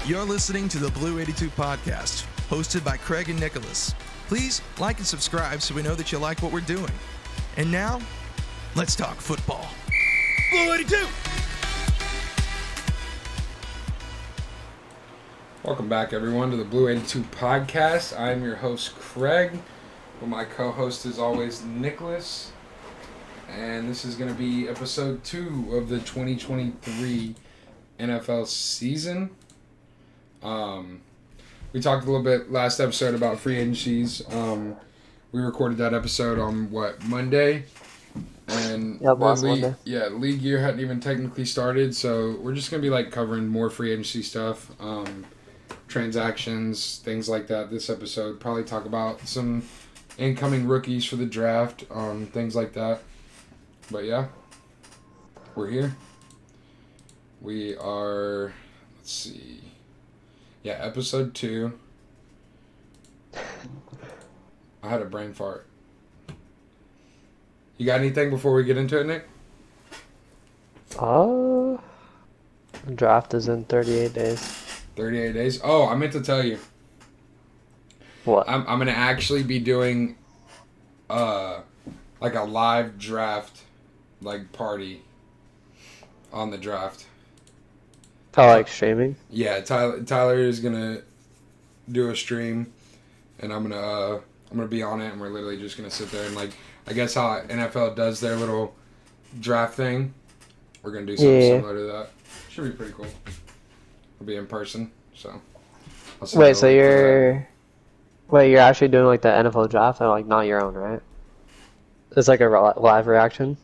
You're listening to the Blue 82 podcast, hosted by Craig and Nicholas. Please like and subscribe so we know that you like what we're doing. And now, let's talk football. Blue 82! Welcome back, everyone, to the Blue 82 podcast. I'm your host, Craig. Well, my co-host is always Nicholas. And this is going to be episode 2 of the 2023 NFL season. We talked a little bit last episode about free agencies. We recorded that episode on, Monday? And Monday. the league year hadn't even technically started, so we're just going to be, covering more free agency stuff. Transactions, things like that this episode. Probably talk about some incoming rookies for the draft, things like that. But yeah, we're here. We are, let's see. Yeah, episode 2. I had a brain fart. You got anything before we get into it, Nick? Draft is in 38 days. 38 days? Oh, I meant to tell you. What? I'm going to actually be doing a live draft party on the draft. Oh, streaming? Yeah, Tyler is going to do a stream, and I'm gonna be on it, and we're literally just going to sit there and I guess how NFL does their little draft thing. We're going to do something similar to that. Should be pretty cool. We'll be in person, so. Wait, so you're actually doing the NFL draft and not your own, right? It's a live reaction?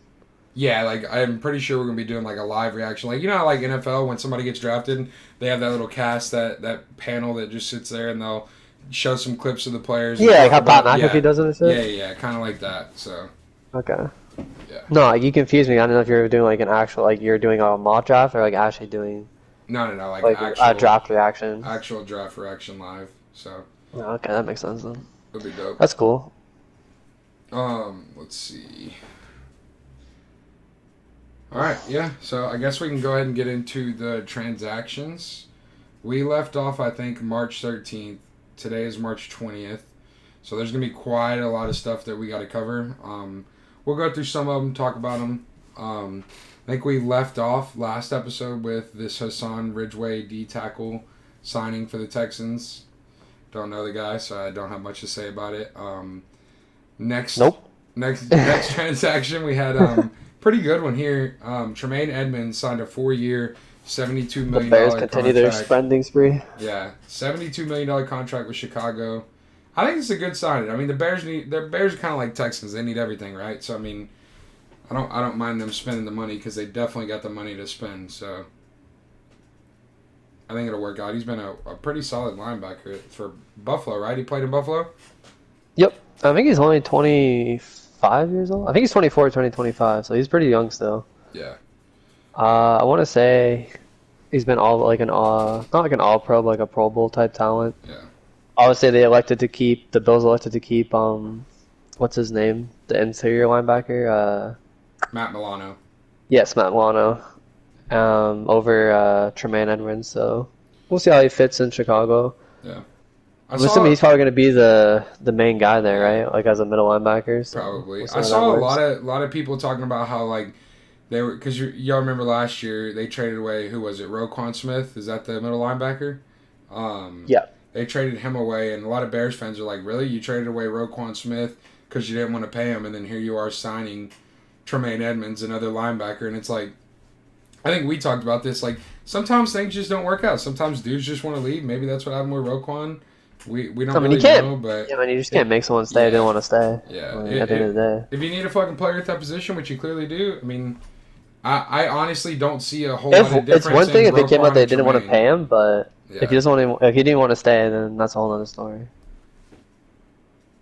Yeah, I'm pretty sure we're going to be doing a live reaction. You know how NFL, when somebody gets drafted, they have that little cast, that panel that just sits there and they'll show some clips of the players. Yeah, how Pat McAfee does it and shit? Yeah, kind of like that, so. Okay. Yeah. No, you confused me. I don't know if you're doing an actual, you're doing a mock draft or actually doing... No, actual, a draft reaction. Actual draft reaction live, so. Oh, okay, that makes sense then. It'll be dope. That's cool. Let's see. Alright, yeah, so I guess we can go ahead and get into the transactions. We left off, I think, March 13th. Today is March 20th. So there's going to be quite a lot of stuff that we got to cover. We'll go through some of them, talk about them. I think we left off last episode with this Hassan Ridgeway D-tackle signing for the Texans. Don't know the guy, so I don't have much to say about it. Next transaction, we had pretty good one here. Tremaine Edmonds signed a 4-year, $72 million the Bears contract. continue their spending spree. Yeah, $72 million contract with Chicago. I think it's a good signing. I mean, the Bears are kind of like Texans. They need everything, right? So I mean, I don't mind them spending the money because they definitely got the money to spend. So I think it'll work out. He's been a pretty solid linebacker for Buffalo, right? He played in Buffalo? Yep. I think he's only 25 years old. I think he's 24, 25, so he's pretty young still. Yeah. I want to say he's been not like an all-pro, but a Pro Bowl type talent. Yeah. Obviously, the Bills elected to keep, what's his name? The interior linebacker? Matt Milano. Yes, Matt Milano. Over Tremaine Edmonds, so we'll see how he fits in Chicago. Yeah. I'm assuming he's probably going to be the main guy there, right? As a middle linebacker. So probably. I saw a lot of people talking about how they were, because y'all remember last year they traded away, who was it? Roquan Smith? Is that the middle linebacker? Yeah. They traded him away, and a lot of Bears fans are like, really? You traded away Roquan Smith because you didn't want to pay him, and then here you are signing Tremaine Edmonds, another linebacker, and it's I think we talked about this, sometimes things just don't work out. Sometimes dudes just want to leave. Maybe that's what happened with Roquan. We don't really know, but... Yeah, you just can't make someone stay who didn't want to stay. Yeah. At the end of the day. If you need a fucking player at that position, which you clearly do, I mean... I honestly don't see a whole lot of difference. It's one thing if it came out they didn't want to Tremaine. pay him, but if he didn't want to stay, then that's a whole other story.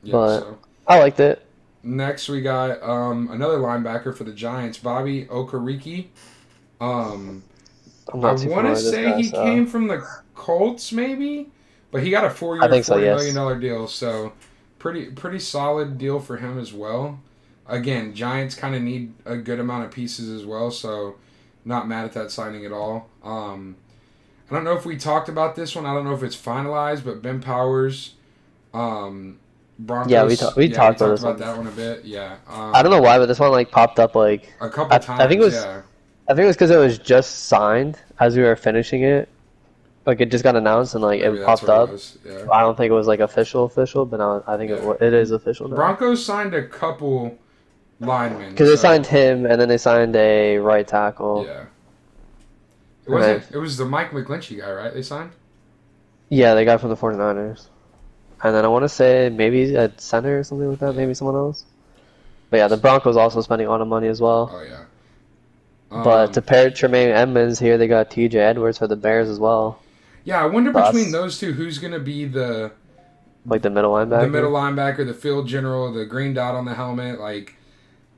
Yeah, but so. I liked it. Next, we got another linebacker for the Giants, Bobby Okereke. I want to say he came from the Colts, maybe, but he got a 4-year, $40 million deal. So pretty solid deal for him as well. Again, Giants kind of need a good amount of pieces as well, so not mad at that signing at all. I don't know if we talked about this one. I don't know if it's finalized, but Ben Powers, Broncos. Yeah, we talked about about this that one a bit. Yeah. I don't know why, but this one like popped up like a couple times. I think it was yeah. I think it was because it was just signed as we were finishing it. Like it just got announced and like Maybe it that's popped what up. It was. Yeah. I don't think it was like official, but now I think it is official now. Broncos signed a couple linemen. Because they signed him and then they signed a right tackle. Yeah. It was the Mike McGlinchey guy, right? They signed? Yeah, they got from the 49ers. And then I want to say maybe a center or something like that, maybe someone else. But yeah, the Broncos also spending a lot of money as well. Oh, yeah. But to pair Tremaine Edmonds here, they got TJ Edwards for the Bears as well. Yeah, I wonder between those two, who's going to be the middle linebacker? The middle linebacker, the field general, the green dot on the helmet. Like,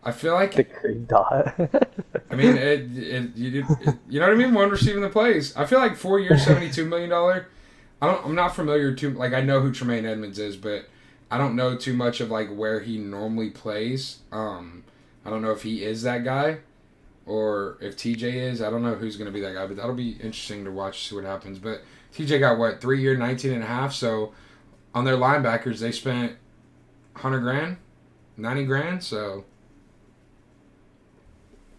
I feel like... The green dot. I mean, you know what I mean? One receiving the plays. I feel like 4 years, $72 million. I'm not familiar too... Like, I know who Tremaine Edmonds is, but I don't know too much of, like, where he normally plays. I don't know if he is that guy or if TJ is. I don't know who's going to be that guy, but that'll be interesting to watch, see what happens. But TJ got, what, 3 year, 19 and a half, so on their linebackers, they spent $100,000, $90,000, so...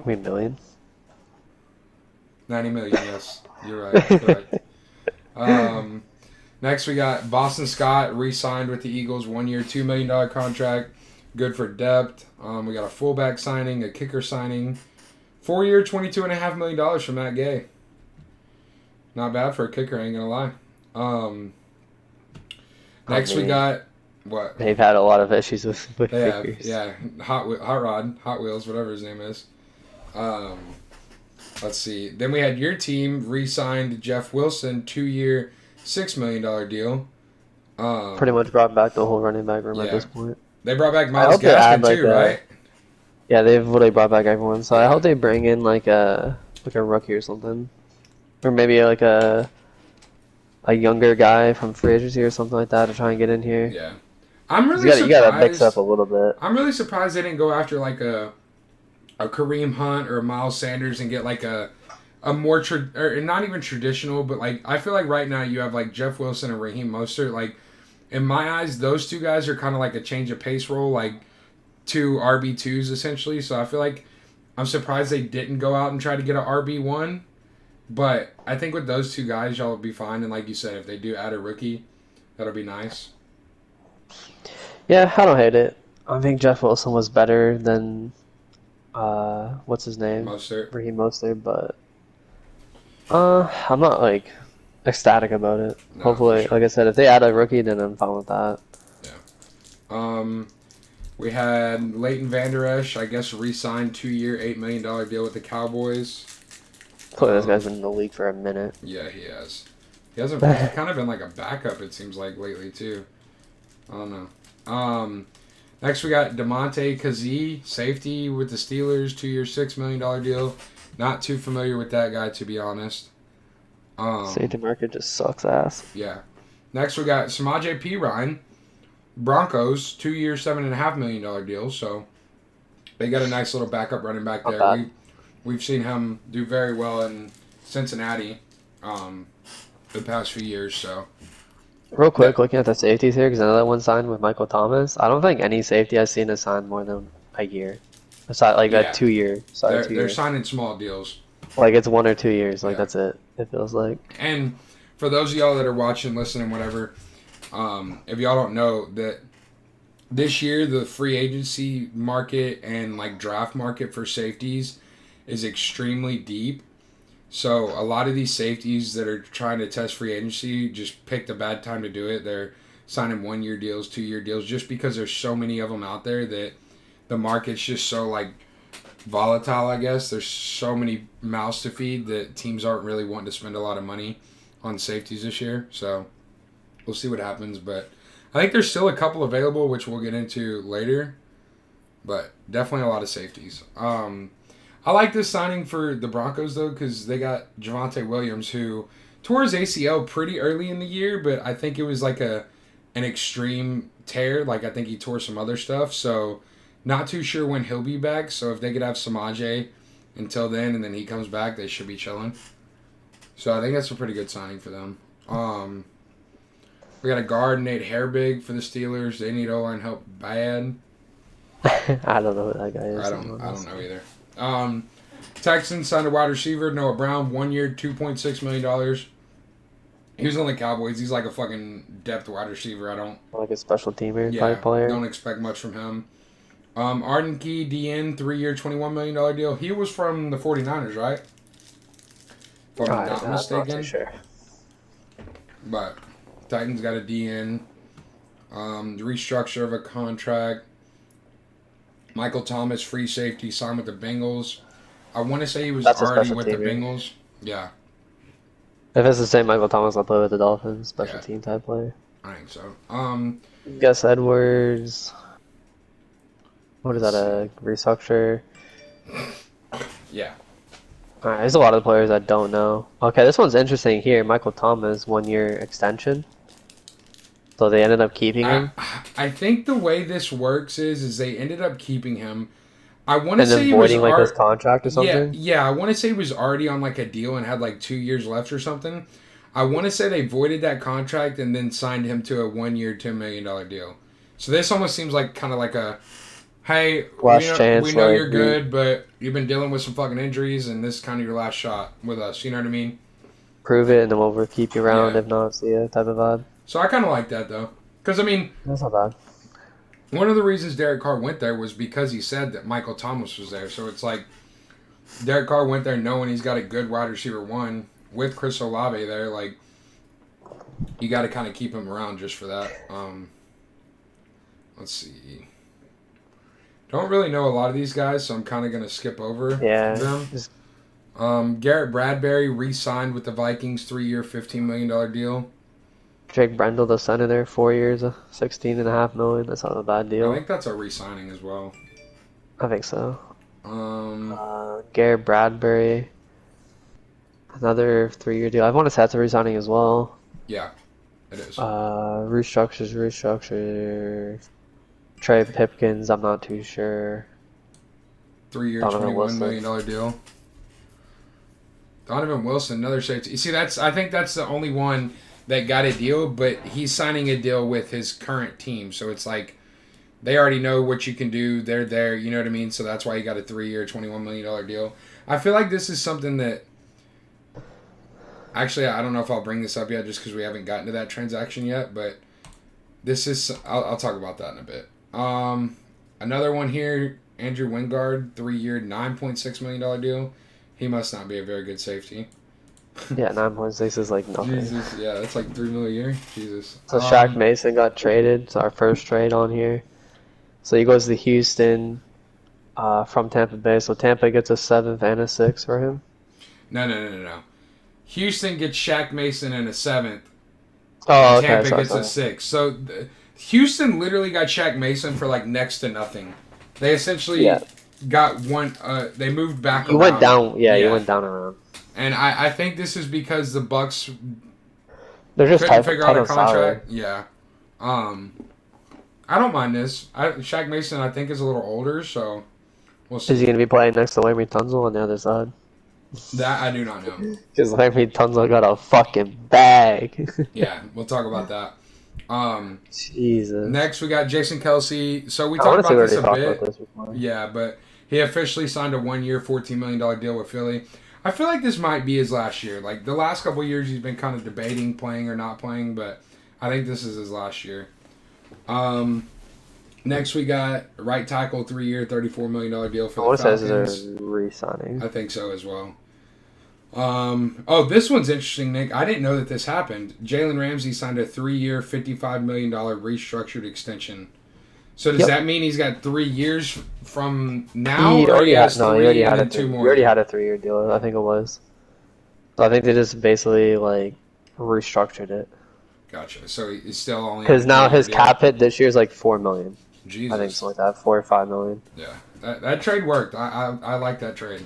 I mean, million? 90 million, yes. You're right. Correct. Next, we got Boston Scott re-signed with the Eagles, 1 year, $2 million contract. Good for depth. We got a fullback signing, a kicker signing. 4 year, $22.5 million from Matt Gay. Not bad for a kicker, I ain't gonna lie. Next, we got what? They've had a lot of issues with kickers. Yeah, Hot Wheels, whatever his name is. Let's see. Then we had your team re-signed Jeff Wilson, 2 year, $6 million deal. Pretty much brought back the whole running back room at this point. They brought back Myles Gaskin too, right? Yeah, they've really brought back everyone. So I hope they bring in like a rookie or something, or maybe like a younger guy from free agency or something like that to try and get in here. Yeah, I'm really surprised. You gotta mix up a little bit. I'm really surprised they didn't go after like a Kareem Hunt or a Miles Sanders and get like a more or not even traditional, but like I feel like right now you have like Jeff Wilson and Raheem Mostert. Like in my eyes, those two guys are kind of like a change of pace role, like two RB2s essentially. So I feel like I'm surprised they didn't go out and try to get an RB1. But I think with those two guys, y'all will be fine. And like you said, if they do add a rookie, that'll be nice. Yeah, I don't hate it. I think Jeff Wilson was better than what's his name? Mostert. Raheem Mostert, but I'm not like ecstatic about it. No, hopefully, sure. Like I said, if they add a rookie, then I'm fine with that. Yeah. We had Leighton Vander Esch, I guess, re-signed 2 year, $8 million deal with the Cowboys. Clearly, this guy's been in the league for a minute. Yeah, he has. He's kind of been like a backup, it seems like, lately, too. I don't know. Next, we got DeMonte Kazee, safety with the Steelers, 2 year, $6 million deal. Not too familiar with that guy, to be honest. Safety market just sucks ass. Yeah. Next, we got Samaje Perine, Broncos, 2 year, $7.5 million deal. So they got a nice little backup running back there. We've seen him do very well in Cincinnati the past few years. So real quick, looking at the safeties here, because another one signed with Michael Thomas. I don't think any safety I've seen has signed more than a year. A 2 year. They're signing small deals. Like it's 1 or 2 years. Like that's it. It feels like. And for those of y'all that are watching, listening, whatever, if y'all don't know that this year the free agency market and like draft market for safeties is extremely deep. So a lot of these safeties that are trying to test free agency just picked a bad time to do it. They're signing 1 year deals, 2 year deals, just because there's so many of them out there that the market's just so like volatile, I guess. There's so many mouths to feed that teams aren't really wanting to spend a lot of money on safeties this year. So we'll see what happens. But I think there's still a couple available, which we'll get into later. But definitely a lot of safeties. I like this signing for the Broncos, though, because they got Javonte Williams, who tore his ACL pretty early in the year, but I think it was like an extreme tear. Like, I think he tore some other stuff. So not too sure when he'll be back. So if they could have Samaje until then and then he comes back, they should be chilling. So I think that's a pretty good signing for them. We got a guard, Nate Hairbig for the Steelers. They need O-line help bad. I don't know who that guy is. I don't know either. Texans signed a wide receiver, Noah Brown, 1 year, $2.6 million. He was on the Cowboys. He's like a fucking depth wide receiver. I don't... Like a special teamer type player. Don't expect much from him. Arden Key, DN, 3 year, $21 million deal. He was from the 49ers, right? If I'm not mistaken. Not too sure. But Titans got a DN. The restructure of a contract. Michael Thomas, free safety, signed with the Bengals. I want to say he was already with the Bengals. Yeah. If it's the same Michael Thomas, I'll play with the Dolphins. Special team type player. I think so. Gus Edwards. What is that? A restructure? Yeah. Alright, there's a lot of players I don't know. Okay, this one's interesting here. Michael Thomas, 1 year extension. So they ended up keeping him. I think the way this works is they ended up keeping him. I want to say he was voiding like his contract or something. Yeah. I want to say he was already on like a deal and had like 2 years left or something. I want to say they voided that contract and then signed him to a 1 year, $10 million deal. So this almost seems like kind of like a, hey, we know you're good, but you've been dealing with some fucking injuries, and this is kind of your last shot with us. You know what I mean? Prove it, and then we'll keep you around. If not, see ya type of vibe. So I kind of like that, though. Because, I mean... That's not bad. One of the reasons Derek Carr went there was because he said that Michael Thomas was there. So it's like, Derek Carr went there knowing he's got a good wide receiver one with Chris Olave there. Like, you got to kind of keep him around just for that. Let's see. Don't really know a lot of these guys, so I'm kind of going to skip over them. Garrett Bradbury re-signed with the Vikings, 3 year, $15 million deal. Drake Brendel, the senator, 4 years, $16.5 million. That's not a bad deal. I think that's a re-signing as well. I think so. Garrett Bradbury, another 3 year deal. I want to say that's a re-signing as well. Yeah, it is. Restructure. Trey Pipkins, I'm not too sure. 3 year, $21 million deal. Donovan Wilson, another safety. You see, I think that's the only one that got a deal, but he's signing a deal with his current team. So it's like they already know what you can do. They're there, you know what I mean? So that's why he got a 3 year, $21 million deal. I feel like this is something that... Actually, I don't know if I'll bring this up yet just because we haven't gotten to that transaction yet, but this is... I'll talk about that in a bit. Another one here, Andrew Wingard, 3 year, $9.6 million deal. He must not be a very good safety. Yeah, 9.6 is like nothing. Jesus, yeah, that's like $3 million a year. Jesus. So Shaq Mason got traded. It's our first trade on here. So he goes to Houston from Tampa Bay. So Tampa gets a 7th and a 6th for him. No. Houston gets Shaq Mason and a 7th. Oh, okay. Tampa gets a 6th. So Houston literally got Shaq Mason for like next to nothing. They essentially got one. They moved back. He went down. Yeah, he went down around. And I think this is because the Bucks they're just couldn't figure out a contract. Salary. Yeah. I don't mind this. Shaq Mason, I think, is a little older, so we'll see. Is he going to be playing next to Larry Tunzel on the other side? That I do not know. Because Larry Tunzel got a fucking bag. Yeah, we'll talk about that. Jesus. Next, we got Jason Kelsey. So we talked about this a bit. Yeah, but he officially signed a 1 year, $14 million deal with Philly. I feel like this might be his last year. Like, the last couple of years, he's been kind of debating playing or not playing, but I think this is his last year. Next, we got right tackle, 3 year, $34 million deal for the Falcons. Says they're re-signing. I think so as well. This one's interesting, Nick. I didn't know that this happened. Jalen Ramsey signed a 3 year, $55 million restructured extension. So does that mean he's got 3 years from now? He already had 2 more? He already had a 3 year deal, I think it was. So I think they just basically like restructured it. Gotcha. So he's still only because now his cap hit this year is like $4 million. Jesus. I think something like that, $4 or $5 million. Yeah, that trade worked. I like that trade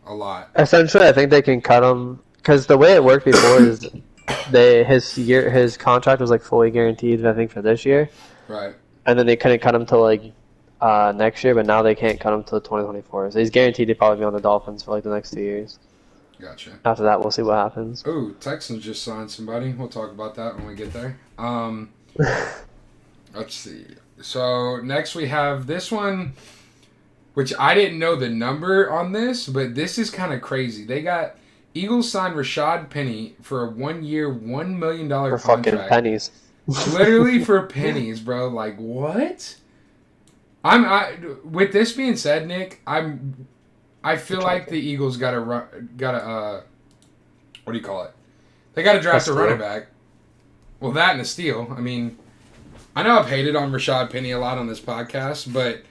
a lot. Essentially, I think they can cut him because the way it worked before is his contract was like fully guaranteed. I think for this year, right? And then they couldn't cut him till like next year, but now they can't cut him till 2024. So he's guaranteed to probably be on the Dolphins for like the next 2 years. Gotcha. After that, we'll see what happens. Oh, Texans just signed somebody. We'll talk about that when we get there. Let's see. So next we have this one, which I didn't know the number on this, but this is kind of crazy. They got Eagles signed Rashad Penny for a 1-year, $1 million For contract. fucking pennies. Literally for pennies, bro. Like what? With this being said, Nick, I feel like the Eagles gotta what do you call it? They gotta draft a running back. Well, that and a steal. I mean, I know I've hated on Rashad Penny a lot on this podcast, but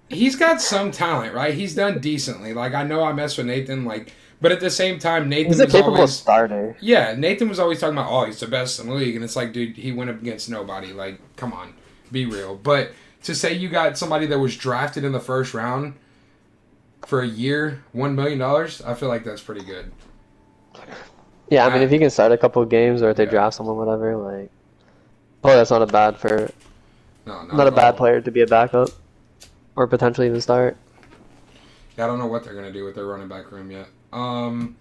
he's got some talent, right? He's done decently. Like, I know I mess with Nathan, like, but at the same time, Nathan He's a was capable always starter. Yeah, Nathan was always talking about, oh, he's the best in the league, and it's like, dude, he went up against nobody. Like, come on, be real. But to say you got somebody that was drafted in the first round for a year, $1 million, I feel like that's pretty good. Yeah, I mean, if he can start a couple of games, or if they draft someone, whatever, like, oh, that's not a bad not a bad player to be a backup, or potentially even start. Yeah, I don't know what they're gonna do with their running back room yet. I mean,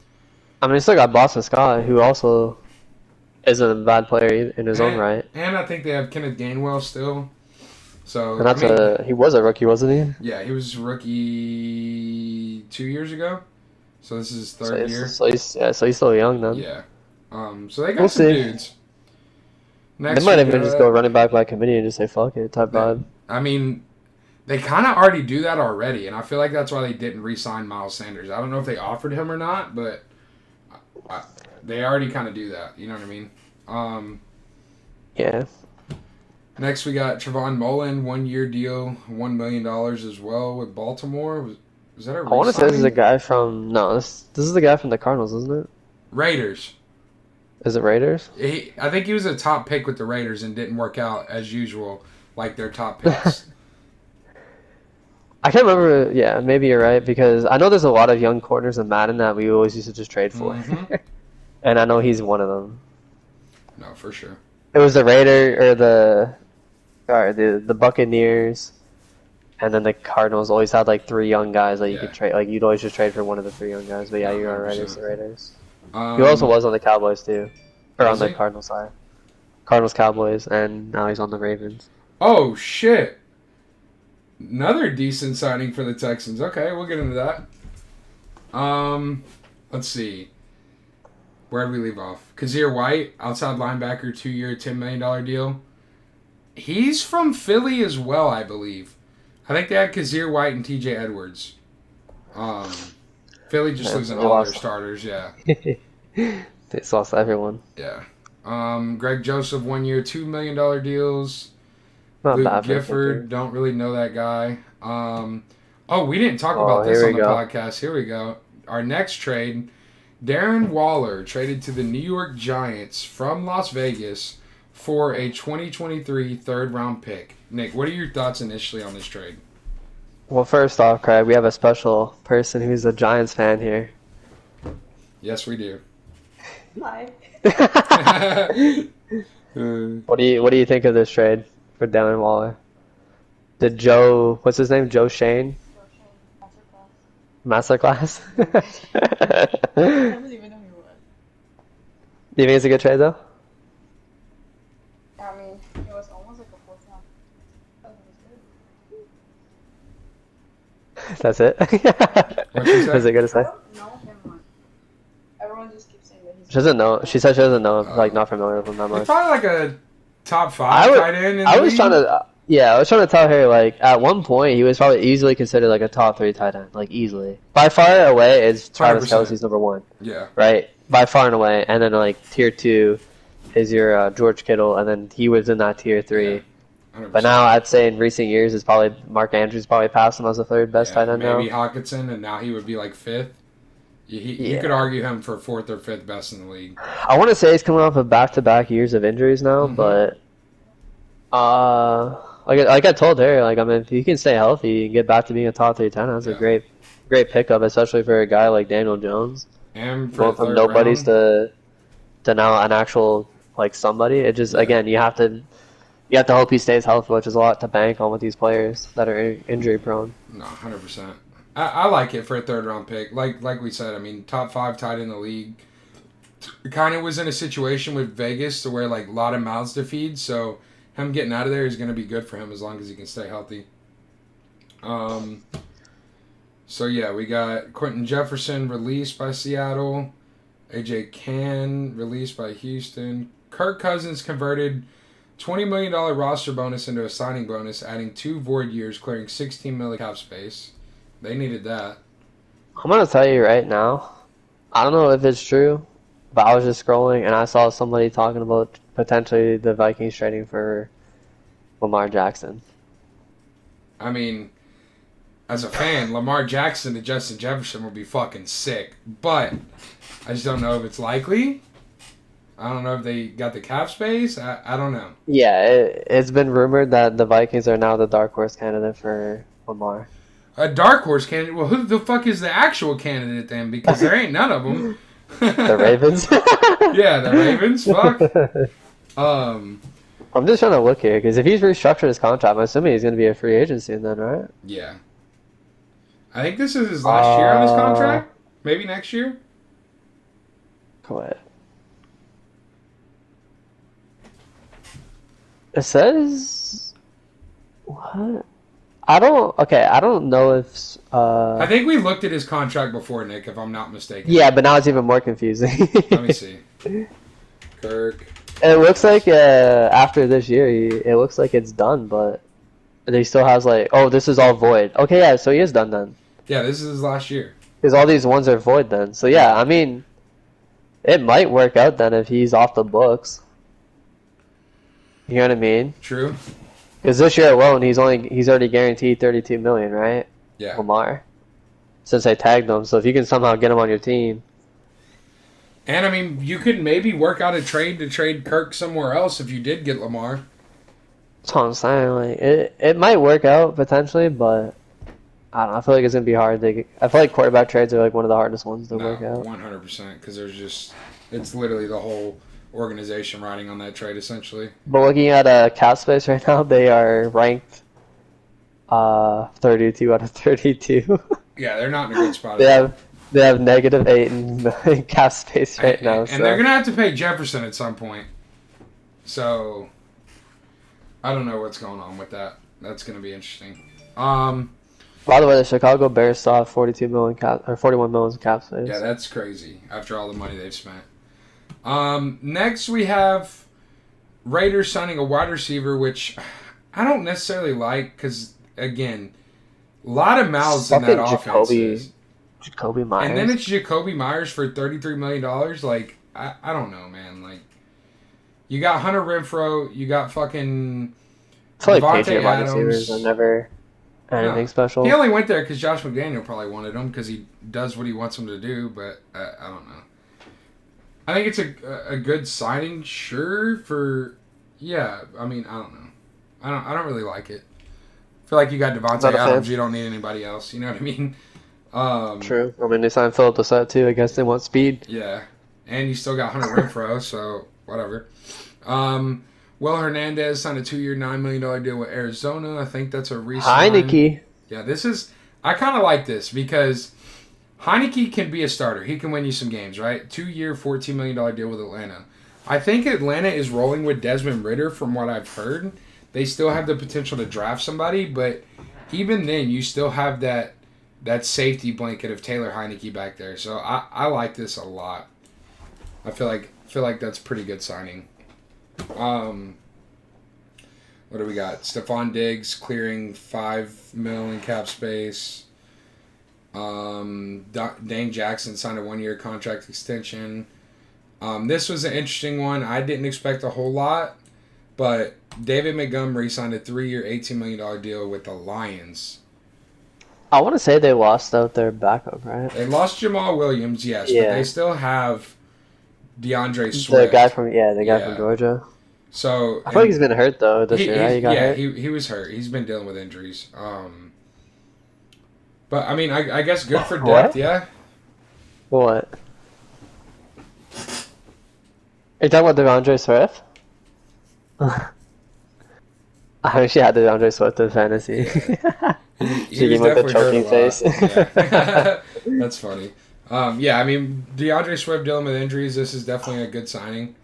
you still got Boston Scott, who also isn't a bad player in his own right. And I think they have Kenneth Gainwell still. So And that's he was a rookie, wasn't he? Yeah, he was a rookie 2 years ago. So this is his third year. So he's still young then. Yeah. So they got some dudes. Next they might even just go running back by committee and just say fuck it type vibe. I mean, they kind of already do that already, and I feel like that's why they didn't re-sign Miles Sanders. I don't know if they offered him or not, but they already kind of do that. You know what I mean? Yeah. Next, we got Trevon Mullen, 1-year deal, $1 million as well with Baltimore. Was that a re-signing? I want to say this is a guy from this is the guy from the Cardinals, isn't it? Raiders. Is it Raiders? I think he was a top pick with the Raiders and didn't work out as usual, like their top picks. I can't remember. Yeah, maybe you're right, because I know there's a lot of young corners in Madden that we always used to just trade for. Mm-hmm. And I know he's one of them. No, for sure. It was the the Buccaneers, and then the Cardinals always had like 3 young guys that you could trade. Like, you'd always just trade for one of the 3 young guys. But yeah, you're right. It's the Raiders. He also was on the Cowboys too, or on the Cardinals side. Cardinals, Cowboys, and now he's on the Ravens. Oh shit! Another decent signing for the Texans. Okay, we'll get into that. Let's see. Where did we leave off? Kazir White, outside linebacker, 2-year, $10 million deal. He's from Philly as well, I believe. I think they had Kazir White and TJ Edwards. Philly just losing all their starters, yeah. They lost everyone. Yeah. Greg Joseph, 1-year, $2 million deals. Not Luke bad Gifford, don't really know that guy. We didn't talk about this on the podcast. Here we go. Our next trade, Darren Waller traded to the New York Giants from Las Vegas for a 2023 third-round pick. Nick, what are your thoughts initially on this trade? Well, first off, Craig, we have a special person who's a Giants fan here. Yes, we do. Hi. What do you think of this trade for Darren Waller? Did what's his name? Joe Shane? Masterclass? I don't even know who he was. Do you think it's a good trade though? I mean, it was almost like a fourth round. That's it? What'd she say? Is it good to say? I don't know him much. Everyone just keeps saying that he's. She doesn't know. She said she doesn't know. Like, not familiar with him that He's much. probably like a top 5 tight end in the I was league. trying to. Yeah, I was trying to tell her, like, at one point, he was probably easily considered, like, a top 3 tight end. Like, easily. By far and away is Travis 100%. Kelce's number 1. Yeah. Right? By far and away. And then, like, tier 2 is your George Kittle, and then he was in that tier 3. Yeah. 100%. But now, I'd say in recent years, it's probably Mark Andrews probably passed him as the 3rd best tight end now. Maybe Hawkinson, and now he would be like 5th. You could argue him for 4th or 5th best in the league. I want to say he's coming off of back-to-back years of injuries now, but like I told her, like, I mean, if he can stay healthy and get back to being a top 3 10, that's a great pickup, especially for a guy like Daniel Jones. And for Going from nobodies to now an actual, like, somebody. It just again, you have to hope he stays healthy, which is a lot to bank on with these players that are injury prone. No, 100%. I like it for a third round pick. Like we said, I mean, top 5 tight in the league. Kind of was in a situation with Vegas to where like a lot of mouths to feed, so him getting out of there is going to be good for him as long as he can stay healthy. So yeah, we got Quentin Jefferson released by Seattle, AJ Cann released by Houston, Kirk Cousins converted $20 million roster bonus into a signing bonus, adding 2 void years, clearing $16 million cap space. They needed that. I'm gonna tell you right now. I don't know if it's true, but I was just scrolling and I saw somebody talking about potentially the Vikings trading for Lamar Jackson. I mean, as a fan, Lamar Jackson to Justin Jefferson would be fucking sick, but I just don't know if it's likely. I don't know if they got the cap space. I don't know. Yeah, it's been rumored that the Vikings are now the dark horse candidate for Lamar. A dark horse candidate? Well, who the fuck is the actual candidate then? Because there ain't none of them. The Ravens? Yeah, the Ravens. Fuck. I'm just trying to look here, because if he's restructured his contract, I'm assuming he's going to be a free agent soon then, right? Yeah. I think this is his last year on his contract. Maybe next year. Wait. It says... What? I don't know if... I think we looked at his contract before, Nick, if I'm not mistaken. Yeah, but now it's even more confusing. Let me see. Kirk. It looks like after this year, it looks like it's done, but he still has like, oh, this is all void. Okay, yeah, so he is done then. Yeah, this is his last year. Because all these ones are void then. So yeah, I mean, it might work out then if he's off the books. You know what I mean? True. Because this year alone, he's already guaranteed $32 million, right? Yeah. Lamar. Since I tagged him, so if you can somehow get him on your team. And I mean, you could maybe work out a trade to trade Kirk somewhere else if you did get Lamar. That's what I'm saying. Like it might work out potentially, but I don't know. I feel like it's gonna be hard. I feel like quarterback trades are like one of the hardest ones to work out. 100%, because it's literally the whole organization riding on that trade essentially. But looking at cap space right now, they are ranked 32 out of 32. Yeah, they're not in a good spot. They have -8 in cap space right now. And they're gonna have to pay Jefferson at some point. So I don't know what's going on with that. That's gonna be interesting. By the way, the Chicago Bears saw 41 million in cap space. Yeah, that's crazy after all the money they've spent. Next we have Raiders signing a wide receiver, which I don't necessarily like because, again, a lot of mouths in that offense. Jacoby Myers. And then it's Jacoby Myers for $33 million. Like, I don't know, man. Like, you got Hunter Renfrow, you got fucking I feel like Devontae Patriot wide Adams. receivers are never anything special. He only went there because Josh McDaniel probably wanted him because he does what he wants him to do, but I don't know. I think it's a good signing, sure, yeah, I mean, I don't know. I don't really like it. I feel like you got Devontae Adams, you don't need anybody else, you know what I mean? True. I mean, they signed Philip Dossett too. I guess they want speed. Yeah. And you still got Hunter Renfrow, so whatever. Will Hernandez signed a 2-year, $9 million deal with Arizona. I think that's a recent Heineke. Yeah, I kind of like this because Heineke can be a starter. He can win you some games, right? 2-year, $14 million deal with Atlanta. I think Atlanta is rolling with Desmond Ridder from what I've heard. They still have the potential to draft somebody, but even then, you still have that safety blanket of Taylor Heineke back there. So I like this a lot. I feel like that's a pretty good signing. What do we got? Stephon Diggs clearing $5 million in cap space. Dane Jackson signed a 1-year contract extension. This was an interesting one. I didn't expect a whole lot, but David Montgomery signed a 3-year, $18 million deal with the Lions. I want to say they lost out their backup, right? They lost Jamal Williams, yes, Yeah. but they still have DeAndre Swift. The guy from Georgia. So I feel like he's been hurt though this year. Right? He got hurt. he was hurt. He's been dealing with injuries. But I mean, I guess good for depth, yeah. What? Are you talking about DeAndre Swift? I wish you had the DeAndre Swift in fantasy. He She was gave him like the definitely hurt a choking face. lot. Yeah. That's funny. Yeah, I mean, DeAndre Swift dealing with injuries, this is definitely a good signing.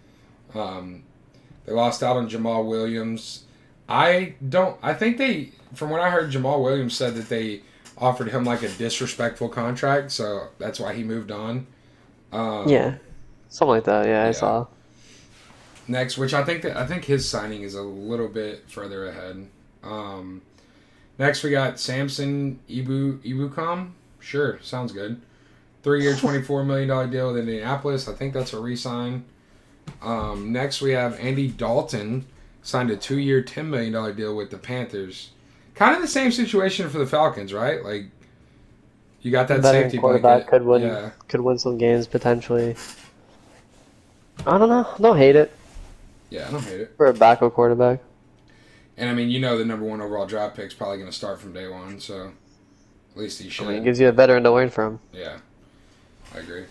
They lost out on Jamal Williams. I think from what I heard, Jamal Williams said that they offered him like a disrespectful contract, so that's why he moved on. Yeah, something like that. Yeah, I Yeah. saw. Next, which I think his signing is a little bit further ahead. Next, we got Samson Ibukam. Sure, sounds good. 3-year, $24 million deal with Indianapolis. I think that's a re-sign. Next, we have Andy Dalton signed a 2-year, $10 million deal with the Panthers. Kind of the same situation for the Falcons, right? Like, you got that Veteran safety quarterback blanket. could win some games potentially. I don't know. Don't hate it Yeah, I don't hate it. for a backup quarterback. And, I mean, you know the number 1 overall draft pick's probably going to start from day one, so at least he should. I mean, it gives you a veteran to learn from. Yeah, I agree.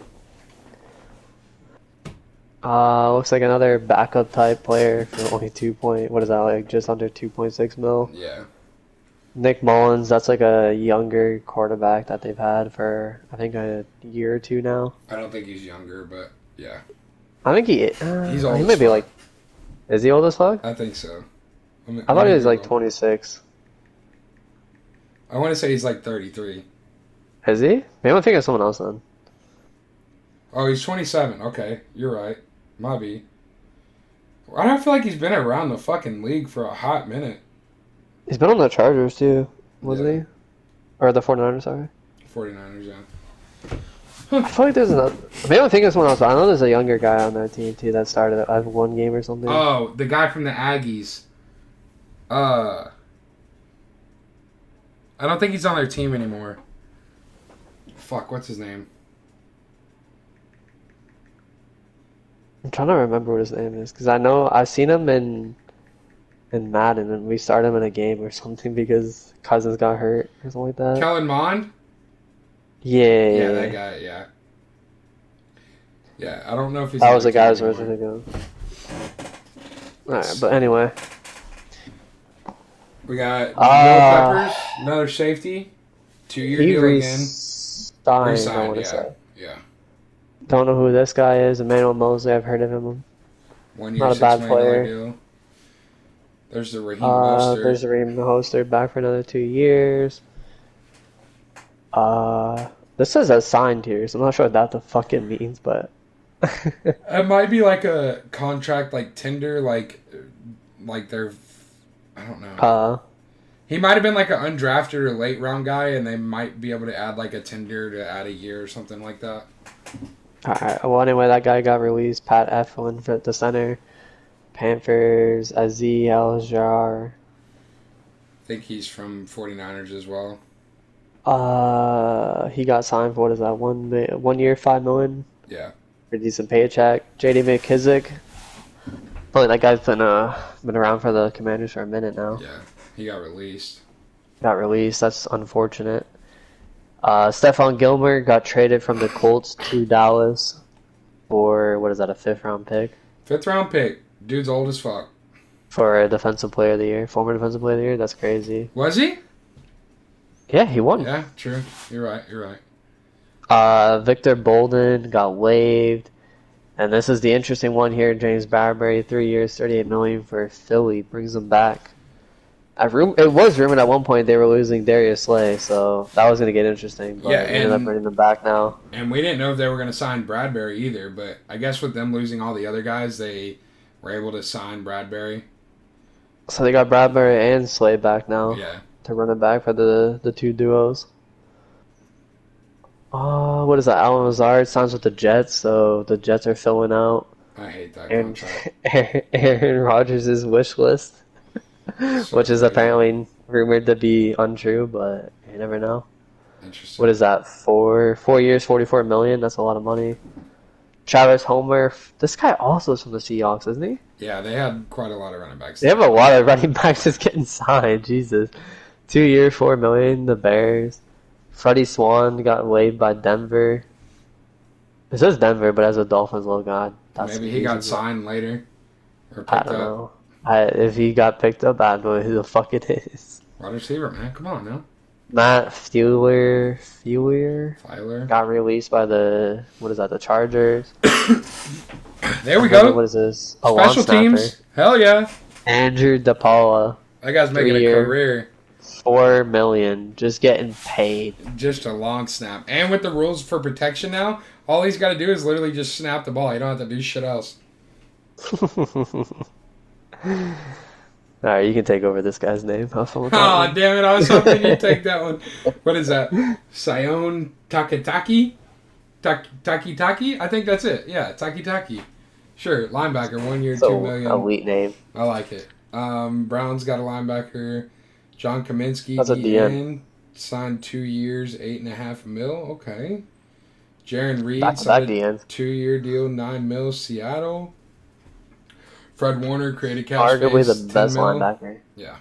Looks like another backup type player for only what is that, like just under 2.6 mil? Yeah. Nick Mullins, that's like a younger quarterback that they've had for, I think, a year or two now. I don't think he's younger, but yeah. I think He's old he as may be fuck. like, is he old as fuck? I think so. I thought he was like 26. I want to say he's like 33. Is he? Maybe I'm thinking of someone else then. Oh, he's 27. Okay, you're right. Might be. I don't feel like he's been around the fucking league for a hot minute. He's been on the Chargers too, wasn't Yeah. he? Or the 49ers, sorry. 49ers, yeah. I feel like there's another. Maybe I'm thinking of someone else. I know there's a younger guy on that team too that started at one game or something. Oh, the guy from the Aggies. I don't think he's on their team anymore. Fuck, what's his name? I'm trying to remember what his name is because I know I've seen him in Madden and we started him in a game or something because Cousins got hurt or something like that. Kellen Mond? Yeah, Yeah, that guy, yeah. Yeah, I don't know if he's that on was the their guy I was team working anymore. to go. Alright, but anyway. We got Will Uh, Peppers, another safety. 2-year He deal again. resigned, I Resigned, want to yeah. say. Yeah. Don't know who this guy is. Emmanuel Mosley, I've heard of him. 1 year, Not a $6 bad million player. deal. There's the Raheem Mostert. There's a Reem Hoster back for another 2 years. This says as signed here, so I'm not sure what that the fuck it means, but It might be like a contract, like Tinder, like they're, I don't know. He might have been like an undrafted or late round guy, and they might be able to add like a Tinder to add a year or something like that. alright. Well, anyway, that guy got released. Pat Eflin for the center. Panthers, Aziz Al-Jar. I think he's from 49ers as well. He got signed for what is that? 1 year, $5 million. Yeah. Pretty decent paycheck. JD McKissick. Probably that guy's been around for the Commanders for a minute now. Yeah. He got released. Got released. That's unfortunate. Stephon Gilmore got traded from the Colts to Dallas for what is that? A 5th round pick 5th round pick. Dude's old as fuck. for a defensive player of the year, former defensive player of the year. That's crazy. Was he? Yeah, he won. Yeah, true. You're right. Victor Bolden got waived. And this is the interesting one here. James Bradbury, 3 years, $38 million for Philly, brings him back. It was rumored at one point they were losing Darius Slay, so that was going to get interesting. But Yeah, they ended up and- bringing them back now. And we didn't know if they were going to sign Bradbury either, but I guess with them losing all the other guys, they were able to sign Bradbury. So they got Bradbury and Slay back now Yeah. to run it back for the two duos. What is that? Alan Lazard signs with the Jets, so the Jets are filling out I hate that Aaron, contract. Aaron Rodgers' wish list. So Which is crazy. apparently rumored to be untrue, but you never know. Interesting. What is that? 4 years, $44 million? That's a lot of money. Travis Homer. This guy also is from the Seahawks, isn't he? Yeah, they had quite a lot of running backs. They have a lot of running backs just getting signed. Jesus. 2 years, $4 million. The Bears. Freddie Swan got waived by Denver. It says Denver, but as a Dolphins logo, God. That's Maybe he got confusing. signed later. Or I picked don't up. know. If he got picked up, I don't know who the fuck it is. Wide receiver, man. Come on now. Matt Fuller Tyler. got released by the Chargers. There we And then go. what is this? A long Special snapper. teams. Hell yeah. Andrew DePaula, That guy's making a 3-year. career. $4 million, just getting paid. Just a long snap. And with the rules for protection now, all he's got to do is literally just snap the ball. You don't have to do shit else. Alright, you can take over this guy's name. Have fun with that Oh, one. damn it. I was hoping you'd take that one. What is that? Sion Takitaki? Taki? I think that's it. Yeah, Taki. Sure, linebacker, 1 year, So, $2 million. elite name. I like it. Brown's got a linebacker. John Kaminsky, That's a DN, signed 2 years, $8.5 million. Okay. Jaron Reed Back-to-back signed a DN. 2-year deal, $9 million. Seattle. Fred Warner created cap Arguably space, the best 10 mil. linebacker Yeah,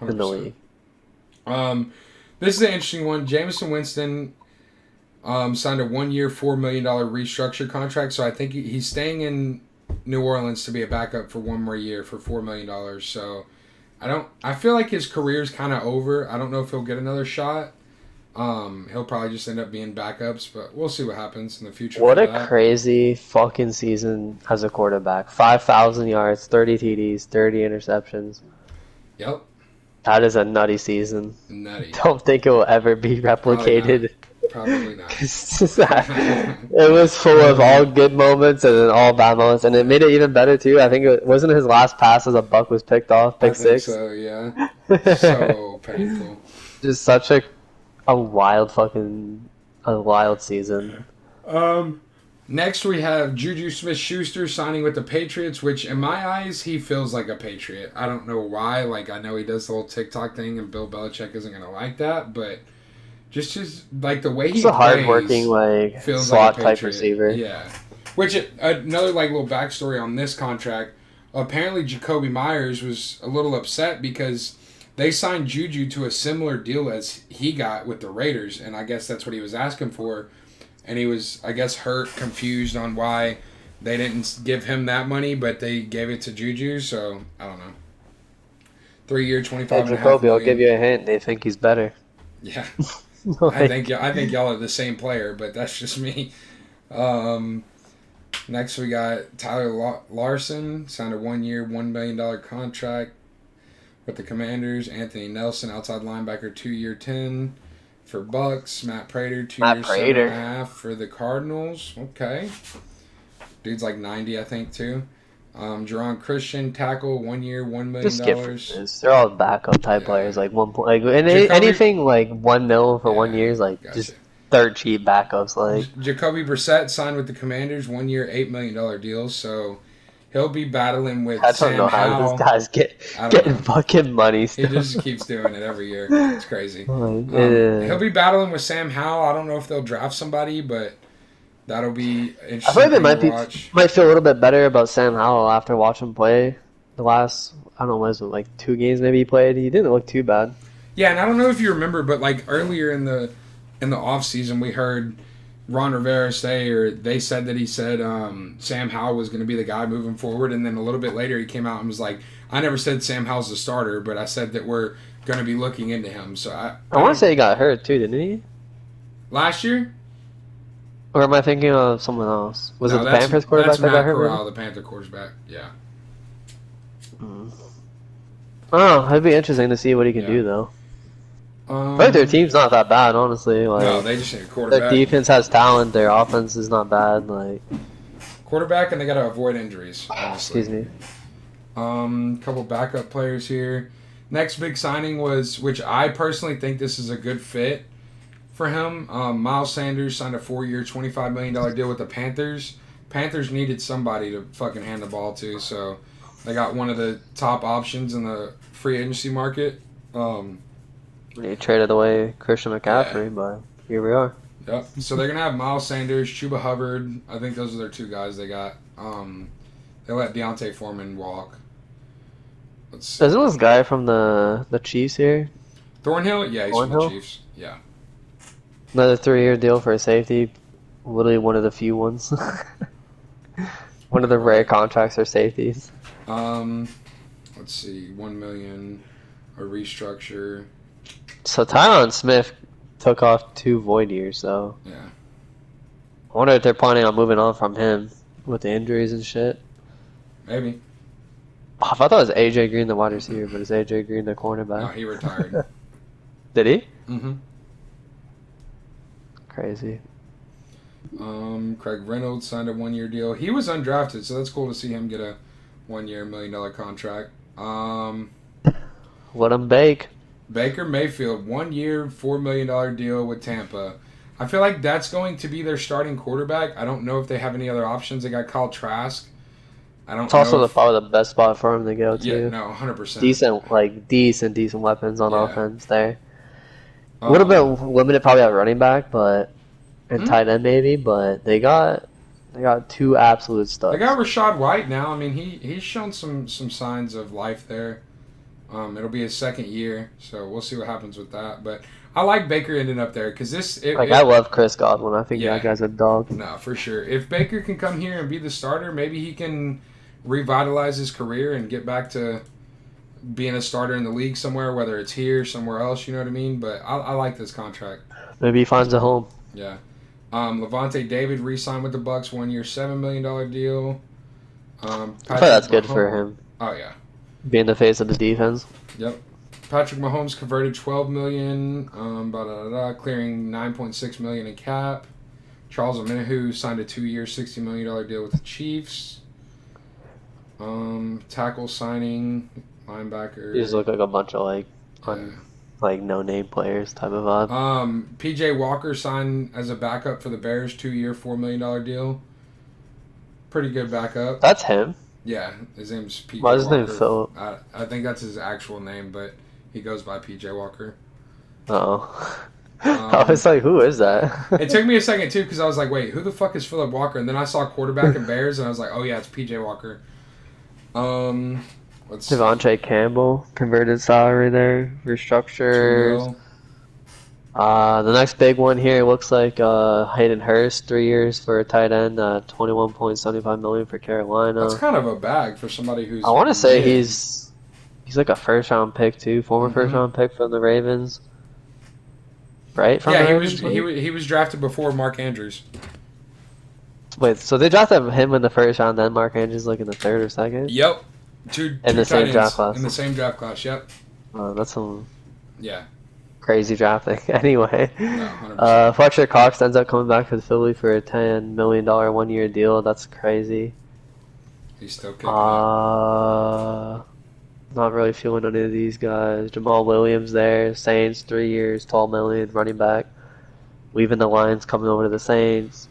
in the 100%. league. This is an interesting one. Jameson Winston signed a 1 year, $4 million restructure contract. So I think he's staying in New Orleans to be a backup for 1 more year for $4 million. So I feel like his career's kind of over. I don't know if he'll get another shot. He'll probably just end up being backups, but we'll see what happens in the future. What for a that. crazy fucking season as a quarterback. 5,000 yards, 30 TDs, 30 interceptions. Yep. That is a nutty season. Nutty. Don't think it will ever be replicated. Probably not. It was full of all good moments and then all bad moments, and it made it even better too. I think it wasn't his last pass as a buck was picked off, pick I think six. so, yeah. So painful. Just such a wild season. Next we have Juju Smith-Schuster signing with the Patriots, which in my eyes he feels like a Patriot. I don't know why. Like, I know he does the whole TikTok thing, and Bill Belichick isn't gonna like that, but just like the way he He's a plays, hardworking like feels slot like a type Patriot. receiver. Yeah. Which another like little backstory on this contract. Apparently, Jacoby Myers was a little upset because they signed Juju to a similar deal as he got with the Raiders, and I guess that's what he was asking for. And he was, I guess, hurt, confused on why they didn't give him that money, but they gave it to Juju. So I don't know. 3 year, 25 and a half Jacoby, I'll million. give you a hint. They think he's better. Yeah. Like, I think y'all are the same player, but that's just me. Next we got Tyler Larson, signed a 1 year, $1 million contract with the Commanders. Anthony Nelson, outside linebacker, 2 year, 10 for Bucks. Matt Prater, 2 Matt years, Prater. 7.5 for the Cardinals. Okay. Dude's like 90, I think, too. Jerron Christian, tackle, 1 year, $1 million. just get from this. They're all backup type Yeah. players. Like one point, like Jacoby- anything like $1 million for 1 Yeah, year is like gotcha. just third cheap backups. Like Jacoby Brissett signed with the Commanders, 1 year, $8 million deal. So he'll be battling with I don't Sam know how Howell. this guy's I don't getting know. fucking money He still. just keeps doing it every year. It's crazy. Like, He'll be battling with Sam Howell. I don't know if they'll draft somebody, but that'll be I interesting feel like they thing to watch. might feel a little bit better about Sam Howell after watching him play the last, I don't know, was it like 2 games maybe he played? He didn't look too bad. Yeah, and I don't know if you remember, but like earlier in the off season, we heard Ron Rivera say, or they said that he said Sam Howell was going to be the guy moving forward, and then a little bit later he came out and was like, "I never said Sam Howell's the starter, but I said that we're going to be looking into him." So I want to say he got hurt too, didn't he? last year. Or am I thinking of someone else? Was No, it the that's- Panthers quarterback that's that got Matt hurt? Corral, the Panther quarterback. Yeah. Oh, it'd be interesting to see what he can Yeah. do though. I think their team's not that bad, honestly. Like, No, they just need a their quarterback. defense has talent. Their offense is not bad. Like, Quarterback, and they got to avoid injuries. Honestly. excuse me. Couple backup players here. Next big signing was, which I personally think this is a good fit for him. Miles Sanders signed a 4 year, $25 million deal with the Panthers. Panthers needed somebody to fucking hand the ball to, so they got one of the top options in the free agency market. They traded away Christian McCaffrey, but here we are. Yep. So they're gonna have Miles Sanders, Chuba Hubbard. I think those are their 2 guys they got. They let Deontay Foreman walk. Let's see. Isn't this guy from the Chiefs here? Thornhill? Yeah, he's from the Thornhill? Chiefs. Yeah. Another 3-year deal for a safety. Literally one of the few ones. One of the rare contracts for safeties. Let's let's see, $1 million, a restructure. So Tyron Smith took off 2 void years, so Yeah. I wonder if they're planning on moving on from him with the injuries and shit. Maybe. Oh, I thought that was AJ Green, the wide receiver, but it's AJ Green, the No, cornerback. he retired. Did he? Mm-hmm. Crazy. Craig Reynolds signed a 1-year deal. He was undrafted, so that's cool to see him get a 1-year $1 million contract. Let him bake. Baker Mayfield, 1-year, $4 million deal with Tampa. I feel like that's going to be their starting quarterback. I don't know if they have any other options. They got Kyle Trask. I don't It's also know. probably the best spot for him to go to. Yeah, no, 100%. Decent weapons on Yeah. offense there. A little bit limited probably at running back, but and tight end maybe, but they got 2 absolute studs. They got Rashad White now. I mean, he's shown some signs of life there. It'll be his 2nd year, so we'll see what happens with that. But I like Baker ending up there because I love Chris Godwin. I think that guy's a dog. No, for sure. If Baker can come here and be the starter, maybe he can revitalize his career and get back to being a starter in the league somewhere, whether it's here, somewhere else, you know what I mean? But I like this contract. Maybe he finds a home. Yeah. Levante David re-signed with the Bucks, 1-year, $7 million deal. I thought that's good for him. Oh, yeah. Being the face of the defense. Yep. Patrick Mahomes converted $12 million, clearing $9.6 million in cap. Charles Omenihu signed a 2-year, $60 million deal with the Chiefs. Tackle signing, linebacker. These look like a bunch of no-name players type of vibe. PJ Walker signed as a backup for the Bears, 2-year, $4 million deal. Pretty good backup. That's him. Yeah, his name's PJ Why is his Walker. name Phil? I think that's his actual name, but he goes by PJ Walker. Oh. I was like, who is that? It took me a second, too, because I was like, wait, who the fuck is Philip Walker? And then I saw quarterback in Bears, and I was like, oh, yeah, it's PJ Walker. Let's see. Devontae Campbell, converted salary there, restructured. The next big one here looks like Hayden Hurst, 3 years for a tight end, $21.75 million for Carolina. That's kind of a bag for somebody who's. I want to say he's like a 1st-round pick too, former 1st-round pick from the Ravens. Right? From the Ravens, he was drafted before Mark Andrews. Wait, so they drafted him in the 1st round, then Mark Andrews like in the 3rd or 2nd? Yep. Two in the same tight draft ends class. In the same draft class, yep. That's some Yeah. crazy drafting. Anyway, No, 100%. Fletcher Cox ends up coming back to Philly for a $10 million 1-year deal. That's crazy. He's still kicking it. Not really feeling any of these guys. Jamal Williams there, Saints, 3 years, $12 million, running back. Leaving the Lions, coming over to the Saints.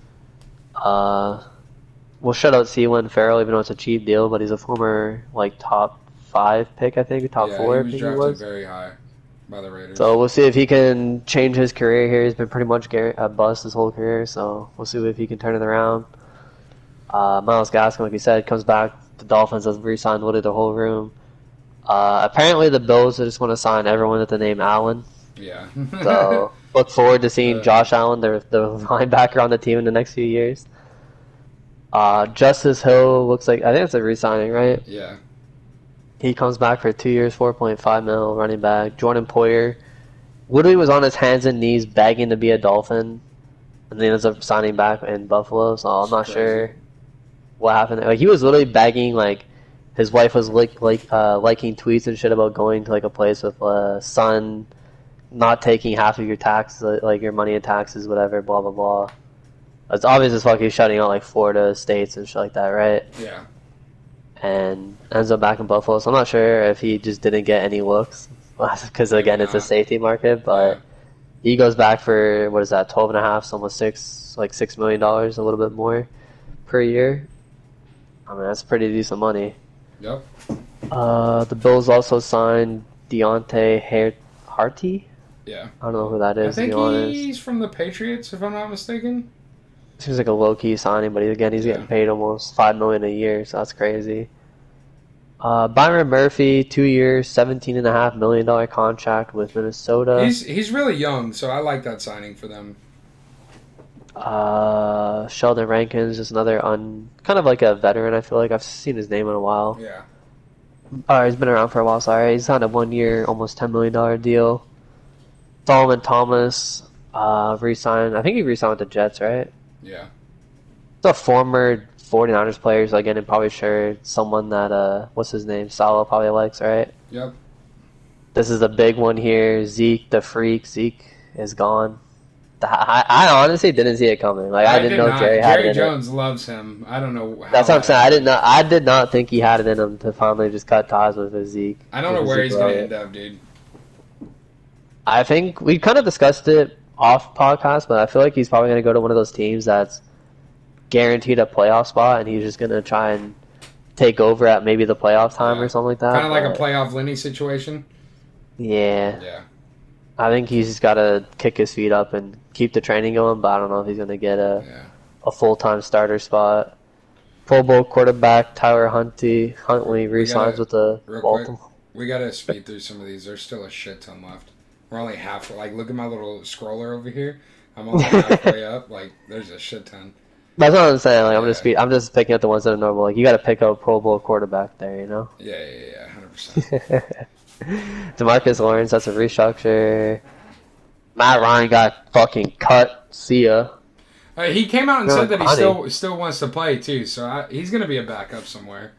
We'll shut out Sealand Farrell, even though it's a cheap deal, but he's a former top 5 pick, I think, top 4. He was drafted very high by the Raiders. So we'll see if he can change his career here. He's been pretty much a bust his whole career, so we'll see if he can turn it around. Myles Gaskin, like we said, comes back. The Dolphins have re-signed literally the whole room. Apparently the Bills just want to sign everyone with the name Allen. Yeah. So look forward to seeing Josh Allen, the linebacker on the team in the next few years. Justice Hill looks like, I think it's a re-signing, right? Yeah. He comes back for 2 years, $4.5 million, running back. Jordan Poyer literally was on his hands and knees begging to be a Dolphin, and then ends up signing back in Buffalo. So I'm not sure what happened there. Like, he was literally begging, his wife was liking tweets and shit about going to a place with son, not taking half of your taxes, your money and taxes, whatever, blah blah blah. It's obvious as fuck he's shutting out Florida states and shit like that, right? Yeah. And ends up back in Buffalo. So I'm not sure if he just didn't get any looks because again it's a safety market, but he goes back for what is that, 12 and a half, so almost $6 million, a little bit more per year. I mean, that's pretty decent money. Yep. The Bills also signed Deontay Harty. Yeah. I don't know who that is. I think to be honest. he's from the Patriots, if I'm not mistaken. Seems like a low-key signing, but he's getting paid almost $5 million a year, so that's crazy. Byron Murphy, 2 years, $17.5 million contract with Minnesota. He's really young, so I like that signing for them. Sheldon Rankins, just another kind of like a veteran. I feel like I've seen his name in a while. Yeah. He's been around for a while. Sorry, he's signed a 1 year, almost $10 million deal. Solomon Thomas, re-signed. I think he re-signed with the Jets, right? Yeah. It's a former 49ers player, so again, I'm probably sure someone that what's his name, Salo probably likes, right? Yep. This is the big one here. Zeke, the freak. Zeke is gone. I honestly didn't see it coming. Like I didn't did know not. Jerry had it in Jones loves him. I don't know how. That's what I'm that saying. happened. I did not think he had it in him to finally just cut ties with his Zeke. I don't know where he's going to end up, dude. I think we kind of discussed it off podcast, but I feel like he's probably going to go to one of those teams that's guaranteed a playoff spot, and he's just going to try and take over at maybe the playoff time or something like that. Kind of like a playoff Lenny situation. Yeah. Yeah. I think he's just got to kick his feet up and keep the training going, but I don't know if he's going to get a full-time starter spot. Pro Bowl quarterback Tyler Huntley re-signs with the Baltimore. We got to speed through some of these. There's still a shit ton left. We're only halfway. Like, look at my little scroller over here. I'm only halfway up. Like, there's a shit ton. That's what I'm saying. Like, I'm just picking up the ones that are normal. Like, you got to pick up a Pro Bowl quarterback there, you know? Yeah, 100%. DeMarcus Lawrence, that's a restructure. Matt Ryan got fucking cut. See ya. He came out and said that he still wants to play too, so he's gonna be a backup somewhere.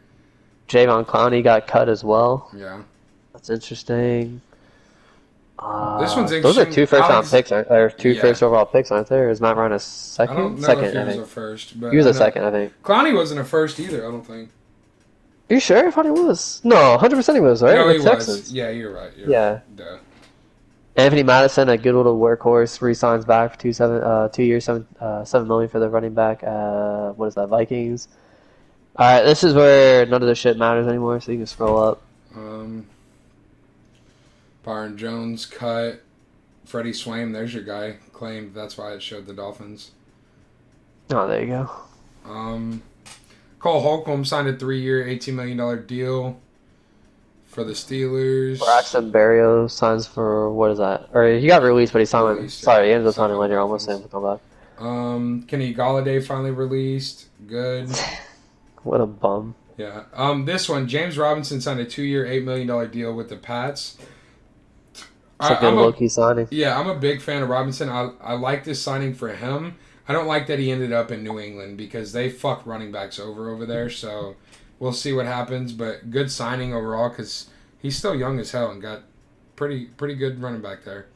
Javon Clowney got cut as well. Yeah, that's interesting. This one's interesting. Those are two first-round picks, or first overall picks, aren't there? Is Matt Ryan a second? I don't know second, if he I was think. a first, but he was a second, I think. Clowney wasn't a first either. I don't think. Are you sure? I thought he was. No, 100% he was, right? No, he Texans. was. Yeah, you're right. Yeah. Duh. Anthony Madison, a good little workhorse, re-signs back for 2 years, $7 million for the running back. What is that? Vikings. All right, this is where none of this shit matters anymore. So you can scroll up. Byron Jones cut. Freddie Swain, there's your guy. Claimed that's why it showed the Dolphins. Oh, there you go. Cole Holcomb signed a 3-year, $18 million deal for the Steelers. Braxton Berrios signs for, what is that? Or he got released, but he signed with, sorry, he ended up signing when you're almost saying to come back. Kenny Golladay finally released. Good. What a bum. Yeah. This one, James Robinson signed a 2-year, $8 million deal with the Pats. It's a good low-key signing. Yeah, I'm a big fan of Robinson. I like this signing for him. I don't like that he ended up in New England because they fuck running backs over there. So we'll see what happens. But good signing overall because he's still young as hell and got pretty good running back there.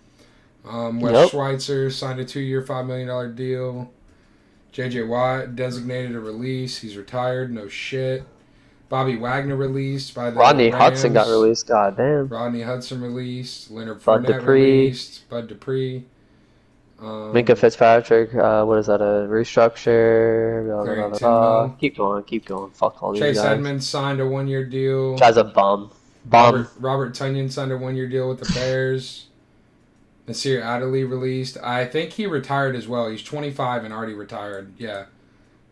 Wes Schweitzer signed a 2-year, $5 million deal. J.J. Watt designated a release. He's retired. No shit. Bobby Wagner released by the Rodney Rams. Hudson got released. God damn. Rodney Hudson released. Leonard Bud Fournette Dupree. released. Bud Dupree. Minka Fitzpatrick, what is that, a restructure? Blah, blah, blah. Keep going. Fuck all these Chase guys. Edmonds signed a 1-year deal. Guy's a bum. Robert Tonyan signed a 1-year deal with the Bears. Nasir Adderley released. I think he retired as well. He's 25 and already retired. Yeah.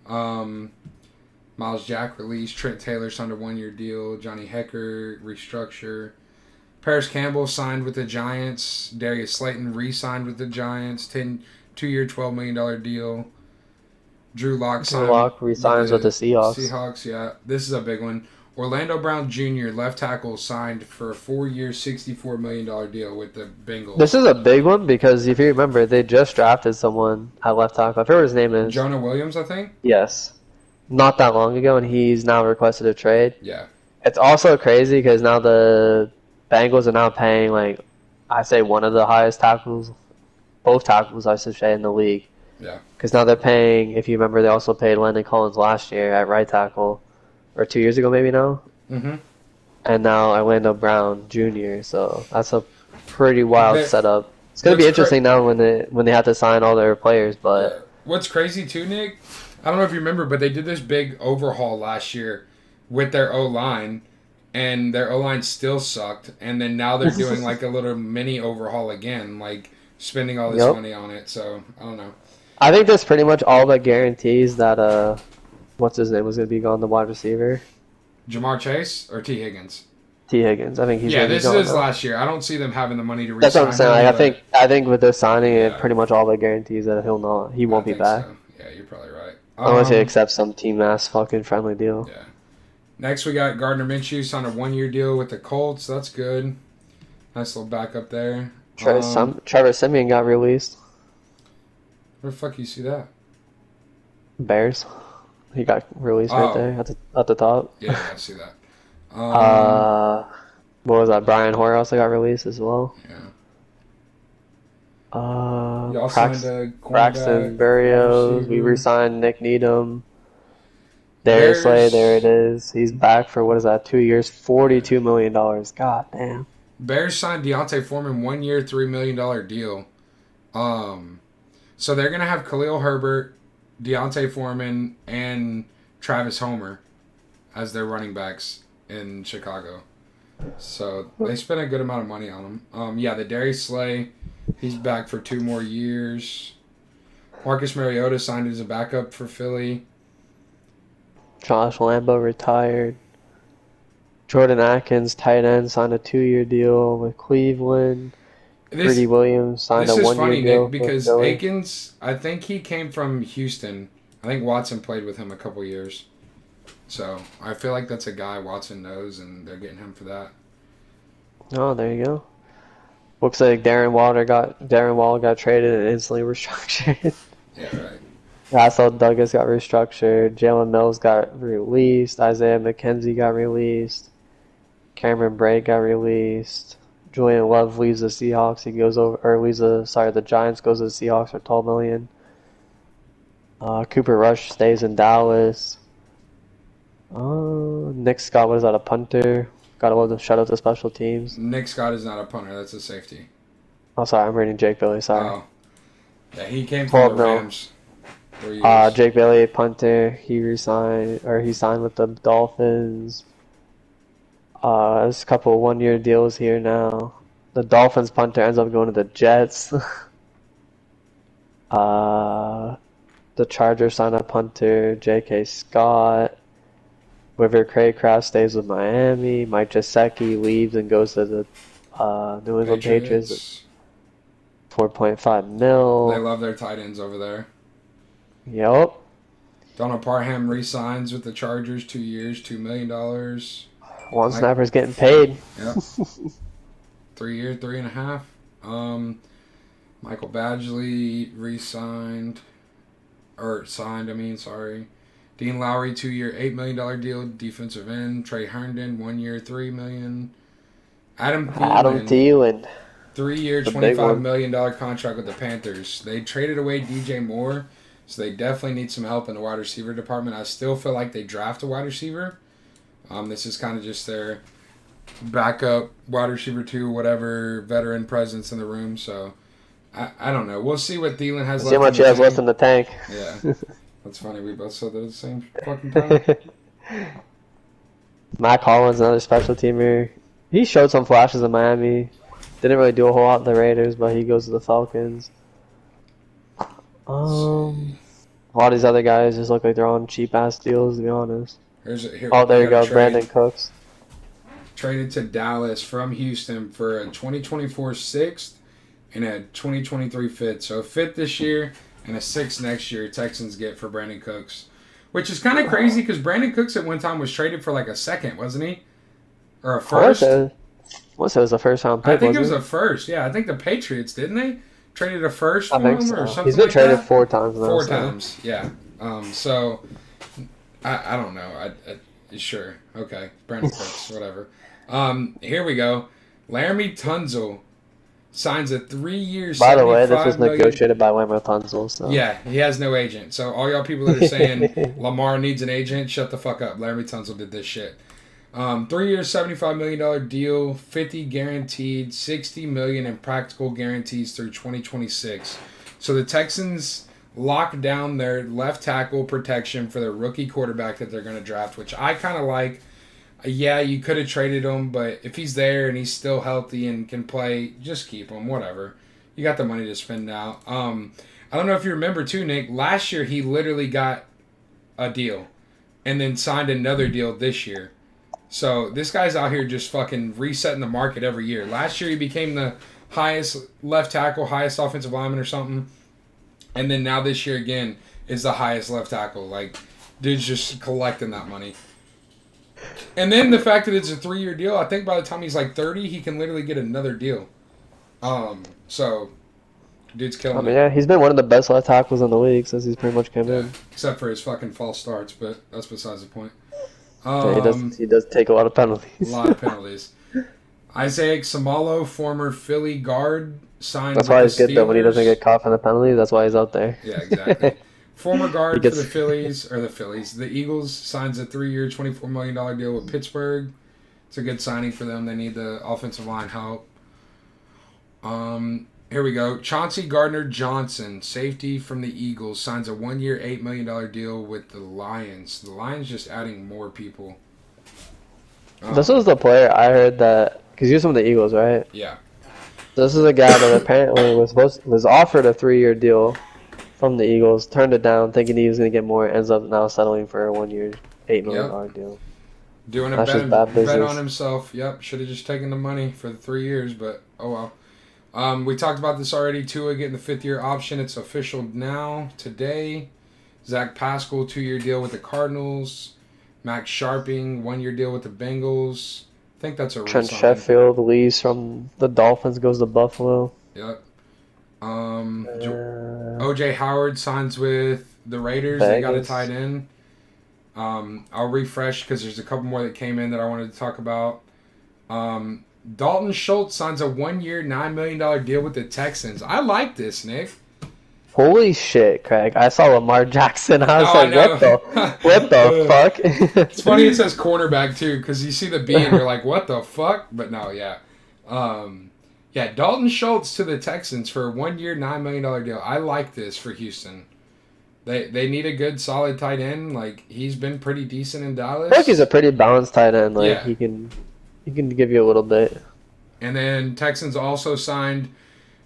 Miles Jack released. Trent Taylor signed a 1-year deal. Johnny Hecker restructure. Paris Campbell signed with the Giants. Darius Slayton re-signed with the Giants. 2-year, $12 million deal. Drew Lock re-signs with the Seahawks. Seahawks, yeah. This is a big one. Orlando Brown Jr., left tackle, signed for a 4-year, $64 million deal with the Bengals. This is a big one because if you remember, they just drafted someone at left tackle. I forget what his name is. Jonah Williams, I think? Yes. Not that long ago, and he's now requested a trade. Yeah. It's also crazy because now the Bengals are now paying, like, I say one of the highest tackles, both tackles, I should say, in the league. Yeah. Because now they're paying, if you remember, they also paid Landon Collins last year at right tackle, or 2 years ago maybe now. Mm-hmm. And now Orlando Brown Jr., so that's a pretty wild setup. It's going to be interesting now when they have to sign all their players, but... Yeah. What's crazy too, Nick, I don't know if you remember, but they did this big overhaul last year with their O-line, and their O-line still sucked, and then now they're doing like a little mini overhaul again, like spending all this money on it, so I don't know. I think that's pretty much all but guarantees that, what's his name was going to be gone, the wide receiver. Jamar Chase or T. Higgins? T. Higgins. I think he's going to be gone. Yeah, this is last year. I don't see them having the money to re-sign him. That's what I'm saying. Like, I think with this signing, it pretty much all but guarantees that he won't be back. So. Yeah, you're probably right. Unless he accepts some team ass fucking friendly deal. Yeah. Next, we got Gardner Minshew signed a 1-year deal with the Colts. That's good. Nice little backup there. Trevor Siemian got released. Where the fuck you see that? Bears. He got released right there at the top. Yeah, I see that. What was that? Brian Hoyer also got released as well. Yeah. Y'all signed Braxton Berrios. We re-signed Nick Needham. Darius Slay, there it is. He's back for, what is that, 2 years, $42 million. God damn. Bears signed Deontay Foreman 1 year, $3 million deal. So they're going to have Khalil Herbert, Deontay Foreman, and Travis Homer as their running backs in Chicago. So they spent a good amount of money on them. The Darius Slay, he's back for 2 more years. Marcus Mariota signed as a backup for Philly. Josh Lambo retired. Jordan Atkins, tight end, signed a 2-year deal with Cleveland. Greedy Williams signed a 1-year deal. This is funny, Nick, because Akins, I think he came from Houston. I think Watson played with him a couple years. So I feel like that's a guy Watson knows, and they're getting him for that. Oh, there you go. Looks like Darren Waller got traded and instantly restructured. Yeah, right. Russell Douglas got restructured. Jalen Mills got released. Isaiah McKenzie got released. Cameron Brate got released. Julian Love leaves the Seahawks. The Giants, goes to the Seahawks for $12 million. Cooper Rush stays in Dallas. Nick Scott, what is that, a punter? Got to love the shout out to special teams. Nick Scott is not a punter, that's a safety. Oh, sorry, I'm reading Jake Bailey, sorry. Oh. Yeah, he came from the Rams. Jake Bailey, punter, he signed with the Dolphins. There's a couple of 1-year deals here now. The Dolphins punter ends up going to the Jets. The Chargers signed a punter, J.K. Scott. River Craycraft stays with Miami. Mike Gesicki leaves and goes to the New England Patriots. 4.5 mil. They love their tight ends over there. Yep. Donald Parham re-signs with the Chargers, 2 years, $2 million. One snapper's getting paid. Yep. 3 year, 3.5. Michael Badgley re-signed. Sorry. Dean Lowry, 2 year, $8 million deal, defensive end. Trey Herndon, 1 year, $3 million. Adam Thielen. 3 year, $25 million contract with the Panthers. They traded away DJ Moore, so they definitely need some help in the wide receiver department. I still feel like they draft a wide receiver. This is kind of just their backup wide receiver 2, whatever, veteran presence in the room. So, I don't know. We'll see what Thielen has left. See how much he has left in the tank. Yeah. That's funny. We both said that at the same fucking time. Mac Hollins, another special teamer. He showed some flashes in Miami. Didn't really do a whole lot in the Raiders, but he goes to the Falcons. A lot of these other guys just look like they're on cheap-ass deals, to be honest. There you go. Brandon Cooks. Traded to Dallas from Houston for a 2024 6th and a 2023 5th. So a 5th this year and a 6th next year Texans get for Brandon Cooks. Which is kind of crazy because Brandon Cooks at one time was traded for like a 2nd, wasn't he? Or a 1st? It was a first-round pick, I think it was a 1st. Yeah, I think the Patriots, didn't they? Traded a 1st for him or something. He's been like traded that? 4 times now. 4 times, yeah. So, I don't know. Sure. Okay. Brandon Cooks, whatever. Here we go. Laramie Tunzel signs a 3-year, By the way, this was negotiated by Laramie Tunzel. So. Yeah, he has no agent. So all y'all people that are saying Lamar needs an agent, shut the fuck up. Laramie Tunzel did this shit. 3 years, $75 million deal, 50 guaranteed, 60 million in practical guarantees through 2026. So the Texans lock down their left tackle protection for their rookie quarterback that they're going to draft, which I kind of like. Yeah, you could have traded him, but if he's there and he's still healthy and can play, just keep him, whatever. You got the money to spend now. I don't know if you remember too, Nick, last year he literally got a deal and then signed another deal this year. So this guy's out here just fucking resetting the market every year. Last year he became the highest left tackle, highest offensive lineman or something. And then now this year again is the highest left tackle. Like, dude's just collecting that money. And then the fact that it's a 3-year deal, I think by the time he's like 30, he can literally get another deal. So dude's I killing mean, it. yeah, he's been one of the best left tackles in the league since he's pretty much come Yeah, in. except for his fucking false starts, but that's besides the point. Yeah, he does take a lot of A penalties. lot of penalties. Isaac Samalo, former Philly guard, signed That's with why the he's good though when he doesn't Steelers. get caught for the penalties. That's why he's out there. Yeah, exactly. Former guard He gets- for the Eagles signs a 3-year, $24 million deal with Pittsburgh. It's a good signing for them. They need the offensive line help. Here we go. Chauncey Gardner-Johnson, safety from the Eagles, signs a 1-year, $8 million deal with the Lions. The Lions just adding more people. This was the player I heard that because you're from the Eagles, right? Yeah. This is a guy that apparently was offered a 3-year deal from the Eagles, turned it down, thinking he was going to get more, ends up now settling for a 1-year, $8 million deal. Doing a That's just bet bad on business. himself. Yep, should have just taken the money for the 3 years, but oh well. We talked about this already. Tua getting the 5th-year option. It's official now, today. Zach Pascal, 2-year deal with the Cardinals. Max Sharping, 1-year deal with the Bengals. I think that's a Trent re-sign. Sheffield leaves from the Dolphins, goes to Buffalo. Yep. OJ Howard signs with the Raiders. They got a Vegas. tight end. I'll refresh because there's a couple more that came in that I wanted to talk about. Dalton Schultz signs a 1-year, $9 million deal with the Texans. I like this, Nick. Holy shit, Craig. I saw Lamar Jackson. I was Oh, I like, know. what the fuck? It's funny it says cornerback, too, because you see the B and you're like, what the fuck? But no, yeah. Yeah, Dalton Schultz to the Texans for a 1-year, $9 million deal. I like this for Houston. They need a good, solid tight end. Like, he's been pretty decent in Dallas. I feel like he's a pretty balanced tight end. Like Yeah. he can give you a little bit. And then Texans also signed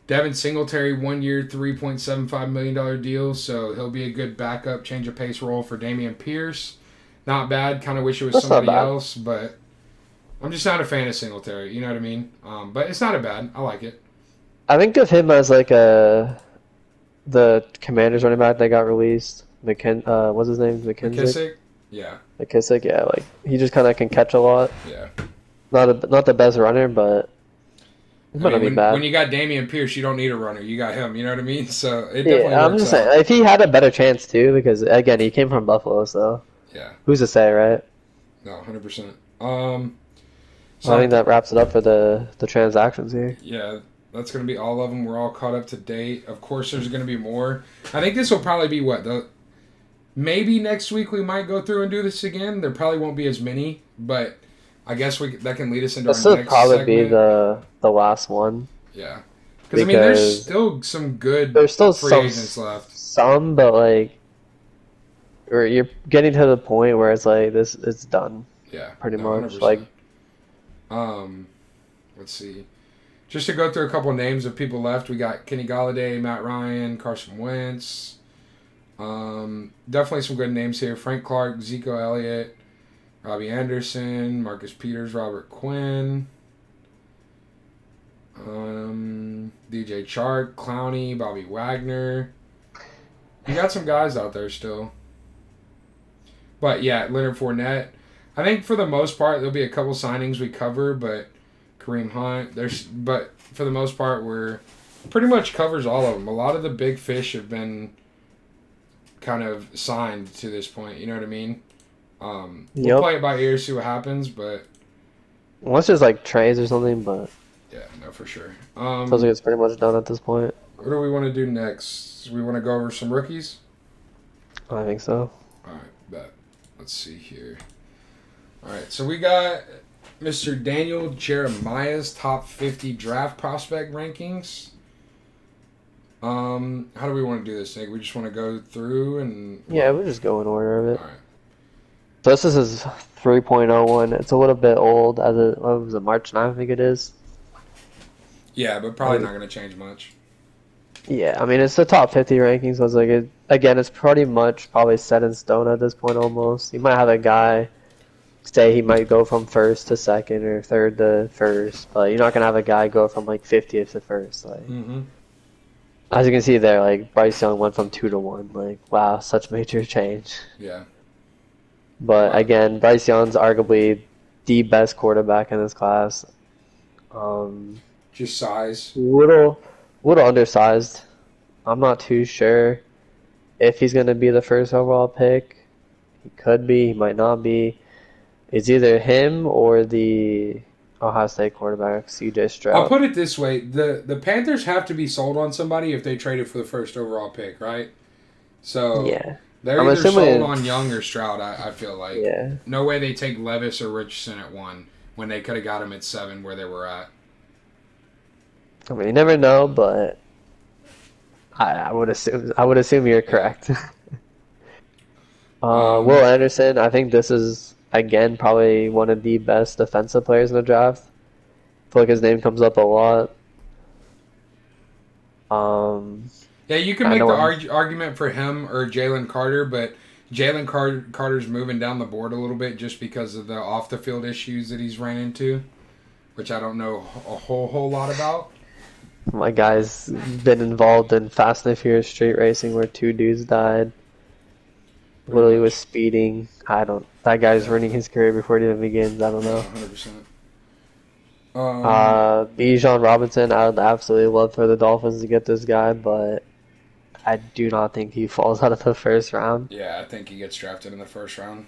Devin Singletary, 1-year, $3.75 million deal. So he'll be a good backup, change of pace role for Damian Pierce. Not bad. Kind of wish it was That's not somebody bad. else, but I'm just not a fan of Singletary. You know what I mean? But it's not a bad. I like it. I think of him as like the Commanders running back that got released. What's his name? McKissick? Yeah. McKissick, yeah. Like he just kind of can catch a lot. Yeah. Not the best runner, but it's not gonna be bad. When you got Damian Pierce, you don't need a runner. You got him. You know what I mean? So it definitely Yeah, I'm works just out. saying if he had a better chance too, because again he came from Buffalo, so Yeah. who's to say, right? No, 100%. So I think that wraps it up for the transactions here. Yeah, that's going to be all of them. We're all caught up to date. Of course, there's going to be more. I think this will probably be maybe next week we might go through and do this again. There probably won't be as many, but I guess that can lead us into This our will next probably segment. be the last one. Yeah. Because, I mean, there's Because still some good There's still free some agents left. some, but like, or you're getting to the point where it's like it's done. Yeah. Pretty no, much, 100%. like- Let's see. Just to go through a couple names of people left, we got Kenny Galladay, Matt Ryan, Carson Wentz. Definitely some good names here. Frank Clark, Zeke Elliott, Robbie Anderson, Marcus Peters, Robert Quinn, DJ Chark, Clowney, Bobby Wagner. You got some guys out there still. But yeah, Leonard Fournette. I think for the most part there'll be a couple signings we cover, but Kareem Hunt. But for the most part we're pretty much covers all of them. A lot of the big fish have been kind of signed to this point. You know what I mean? We'll Yep. play it by ear, see what happens, but Unless there's like trades or something, but yeah, no, for sure. feels like it's pretty much done at this point. What do we want to do next? We want to go over some rookies? I think so. All right, bet. Let's see here. All right, so we got Mr. Daniel Jeremiah's top 50 draft prospect rankings. How do we want to do this, Nick? We just want to go through and... Yeah, we'll just go in order of it. All right. So this is his 3.01. It's a little bit old, as it was it March 9th, I think it is. Yeah, but probably not going to change much. Yeah, I mean it's the top 50 rankings. So it's like again, it's pretty much probably set in stone at this point almost. You might have a guy say he might go from first to second or third to first, but you're not gonna have a guy go from like 50th to first. Like as you can see there, like Bryce Young went from 2 to 1. Like wow, such major change. Yeah. But again, Bryce Young's arguably the best quarterback in this class. Just size. Little undersized. I'm not too sure if he's going to be the first overall pick. He could be, he might not be. It's either him or the Ohio State quarterback, CJ Stroud. I'll put it this way. The Panthers have to be sold on somebody if they traded for the first overall pick, right? So Yeah. they're I'm either assuming- sold on Young or Stroud, I feel like. Yeah. No way they take Levis or Richardson at 1 when they could have got him at 7 where they were at. I mean, you never know, but I would assume you're correct. Will Anderson, I think this is again probably one of the best defensive players in the draft. I feel like his name comes up a lot. Yeah, you can I make know the argument for him or Jalen Carter, but Jalen Carter's moving down the board a little bit just because of the off the field issues that he's ran into, which I don't know a whole lot about. My guy's been involved in Fast and Furious street racing where 2 dudes died. Literally was speeding. That guy's ruining his career before it even begins. I don't know. 100%. Bijan Robinson, I would absolutely love for the Dolphins to get this guy, but I do not think he falls out of the first round. Yeah, I think he gets drafted in the first round.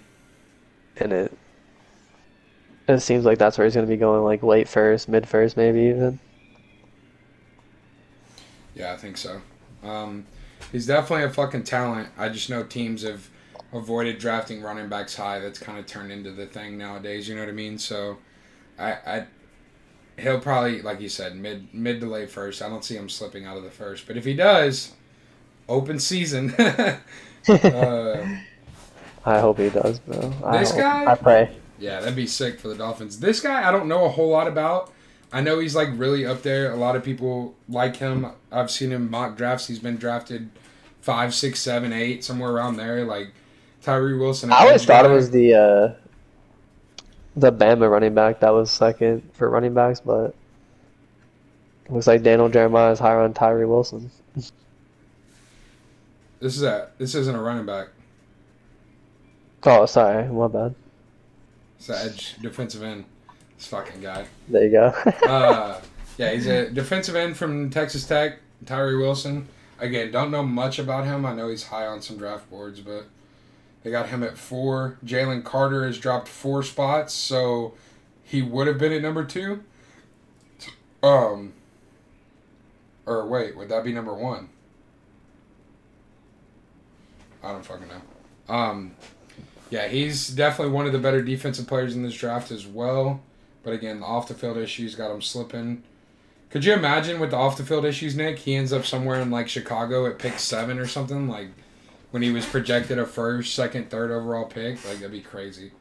And it seems like that's where he's going to be going, like late first, mid first, maybe even. Yeah, I think so. He's definitely a fucking talent. I just know teams have avoided drafting running backs high. That's kind of turned into the thing nowadays. You know what I mean? So, he'll probably, like you said, mid to late first. I don't see him slipping out of the first. But if he does, open season. I hope he does, bro. Guy? I pray. Yeah, that'd be sick for the Dolphins. This guy, I don't know a whole lot about. I know he's like really up there. A lot of people like him. I've seen him mock drafts. He's been drafted 5, 6, 7, 8, somewhere around there. Like Tyree Wilson. I always thought it was the Bama running back that was second for running backs, but it looks like Daniel Jeremiah is higher on Tyree Wilson. This isn't a running back. Oh, sorry, my bad. It's an edge defensive end. This fucking guy. There you go. Yeah, he's a defensive end from Texas Tech, Tyree Wilson. Again, don't know much about him. I know he's high on some draft boards, but they got him at 4. Jalen Carter has dropped 4 spots, so he would have been at number 2. Or wait, would that be number 1? I don't fucking know. Yeah, he's definitely one of the better defensive players in this draft as well. But again, the off-the-field issues got him slipping. Could you imagine with the off-the-field issues, Nick? He ends up somewhere in, like, Chicago at pick 7 or something. Like, when he was projected a first, second, third overall pick. Like, that'd be crazy.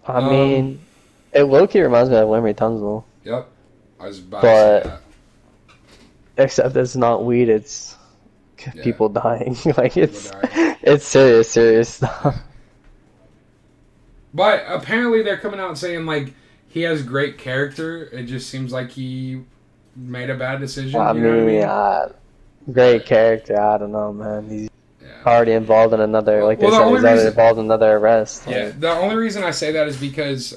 I mean, it low-key reminds me of Larry Tunsil. Yep. I was about to say that. Except it's not weed, it's people dying. Like, it's dying. it's serious stuff. But apparently they're coming out and saying, like, he has great character. It just seems like he made a bad decision. I you know mean, what I mean? Great character. I don't know, man. He's already involved in another, like Well, they said, he's already involved in another arrest. Yeah, Like, the only reason I say that is because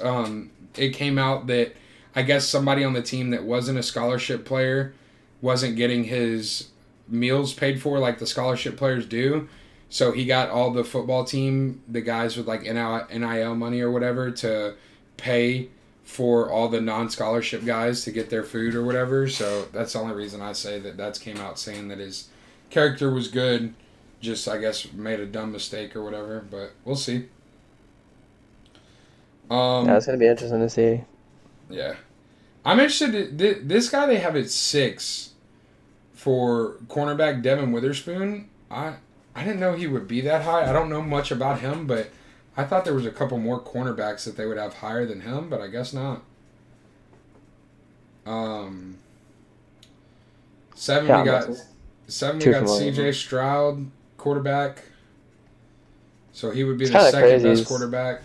it came out that I guess somebody on the team that wasn't a scholarship player wasn't getting his meals paid for like the scholarship players do. So he got all the football team, the guys with like NIL money or whatever, to pay for all the non-scholarship guys to get their food or whatever. So that's the only reason I say that came out saying that his character was good. Just, I guess, made a dumb mistake or whatever. But we'll see. yeah, it's going to be interesting to see. Yeah. I'm interested. This guy they have at 6 for cornerback Devin Witherspoon. I didn't know he would be that high. I don't know much about him, but I thought there was a couple more cornerbacks that they would have higher than him, but I guess not. 7 we got CJ Stroud, quarterback. So he would be the second best quarterback.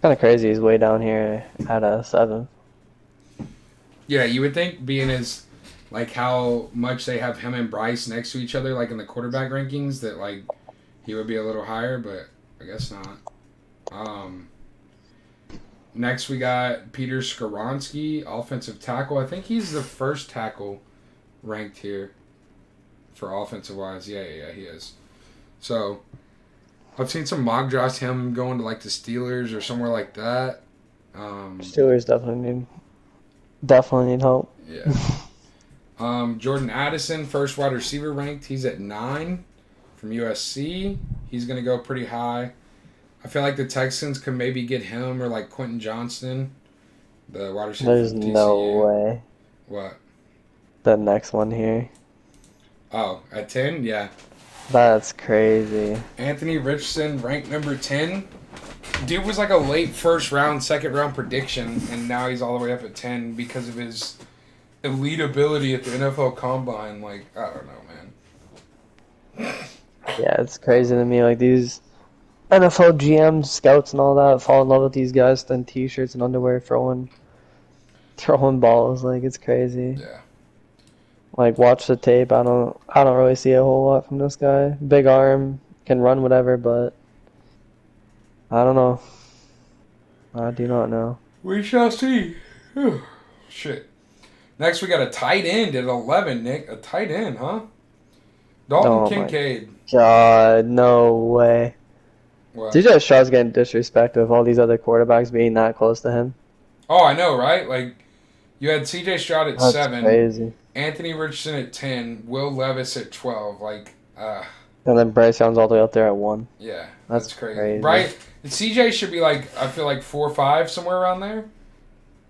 Kind of crazy. He's way down here at 7. Yeah, you would think being as like how much they have him and Bryce next to each other, like in the quarterback rankings, that like he would be a little higher, but I guess not. Next, we got Peter Skoronsky, offensive tackle. I think he's the first tackle ranked here for offensive wise. Yeah, he is. So, I've seen some mock drafts him going to like the Steelers or somewhere like that. Steelers definitely need help. Yeah. Jordan Addison, first wide receiver ranked. He's at 9 from USC. He's going to go pretty high. I feel like the Texans could maybe get him or like Quentin Johnston, the wide receiver There's from TCU. no way. What? The next one here. Oh, at 10? Yeah. That's crazy. Anthony Richardson, ranked number 10. Dude was like a late first round, second round prediction, and now he's all the way up at 10 because of his elite ability at the NFL Combine. Like, I don't know, man. Yeah, it's crazy to me. Like these NFL GMs, scouts, and all that fall in love with these guys in t-shirts and underwear, throwing balls. Like it's crazy. Yeah. Like watch the tape. I don't really see a whole lot from this guy. Big arm, can run whatever, but I don't know. I do not know. We shall see. Whew. Shit. Next, we got a tight end at 11, Nick. A tight end, huh? Dalton Oh, my Kincaid. God, no way. What? CJ Stroud's getting disrespected with all these other quarterbacks being that close to him. Oh, I know, right? Like, you had C.J. Stroud at That's 7, crazy. Anthony Richardson at 10, Will Levis at 12. Like, And then Bryce Young's all the way up there at 1. yeah, That's that's crazy. crazy. Right? C.J. should be like, I feel like 4 or 5, somewhere around there.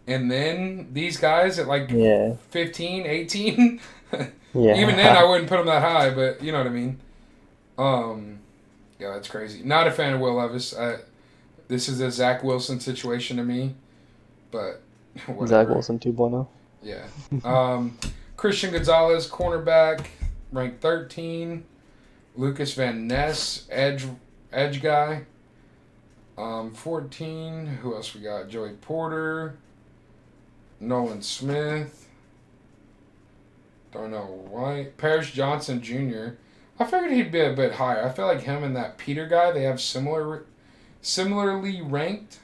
And then these guys at like Yeah. 15, 18. Yeah. Even then, I wouldn't put them that high, but you know what I mean. Yeah, that's crazy. Not a fan of Will Levis. This is a Zach Wilson situation to me, but whatever. Zach Wilson 2.0. Yeah. Christian Gonzalez, cornerback, ranked 13. Lucas Van Ness, edge guy. 14. Who else we got? Joey Porter. Nolan Smith. Don't know why. Paris Johnson Jr. I figured he'd be a bit higher. I feel like him and that Peter guy, they have similarly ranked.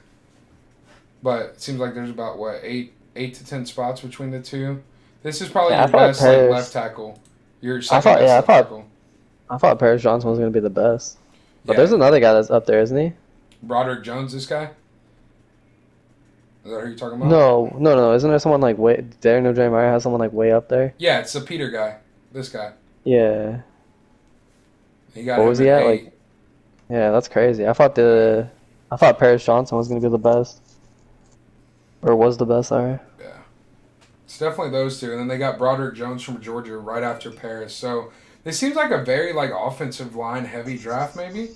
But it seems like there's about, 8 to 10 spots between the two. This is probably your best left tackle. Your second best left tackle. I thought Paris Johnson was going to be the best. But Yeah. there's another guy that's up there, isn't he? Broderick Jones, this guy? Is that who you're talking about? No. Isn't there someone like way... Daniel Jeremiah has someone like way up there? Yeah, it's the Peter guy. This guy. Yeah. He got What was he him at? 8. Like, yeah, that's crazy. I thought Paris Johnson was going to be the best. Or was the best, sorry. Yeah. It's definitely those two. And then they got Broderick Jones from Georgia right after Paris. So this seems like a very offensive line heavy draft maybe.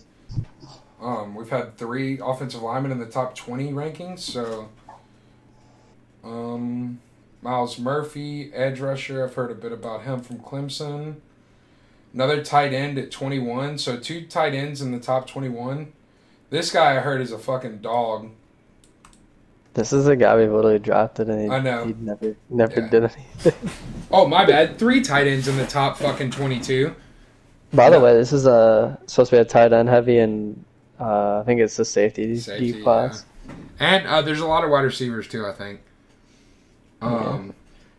We've had 3 offensive linemen in the top 20 rankings. So Miles Murphy, edge rusher. I've heard a bit about him from Clemson. Another tight end at 21. So 2 tight ends in the top 21. This guy I heard is a fucking dog. This is a guy we literally drafted and I know. he never Yeah. did anything. Oh, my bad. 3 tight ends in the top fucking 22. By the way, this is supposed to be a tight end heavy and I think it's the safety deep class. Yeah. And there's a lot of wide receivers too, I think.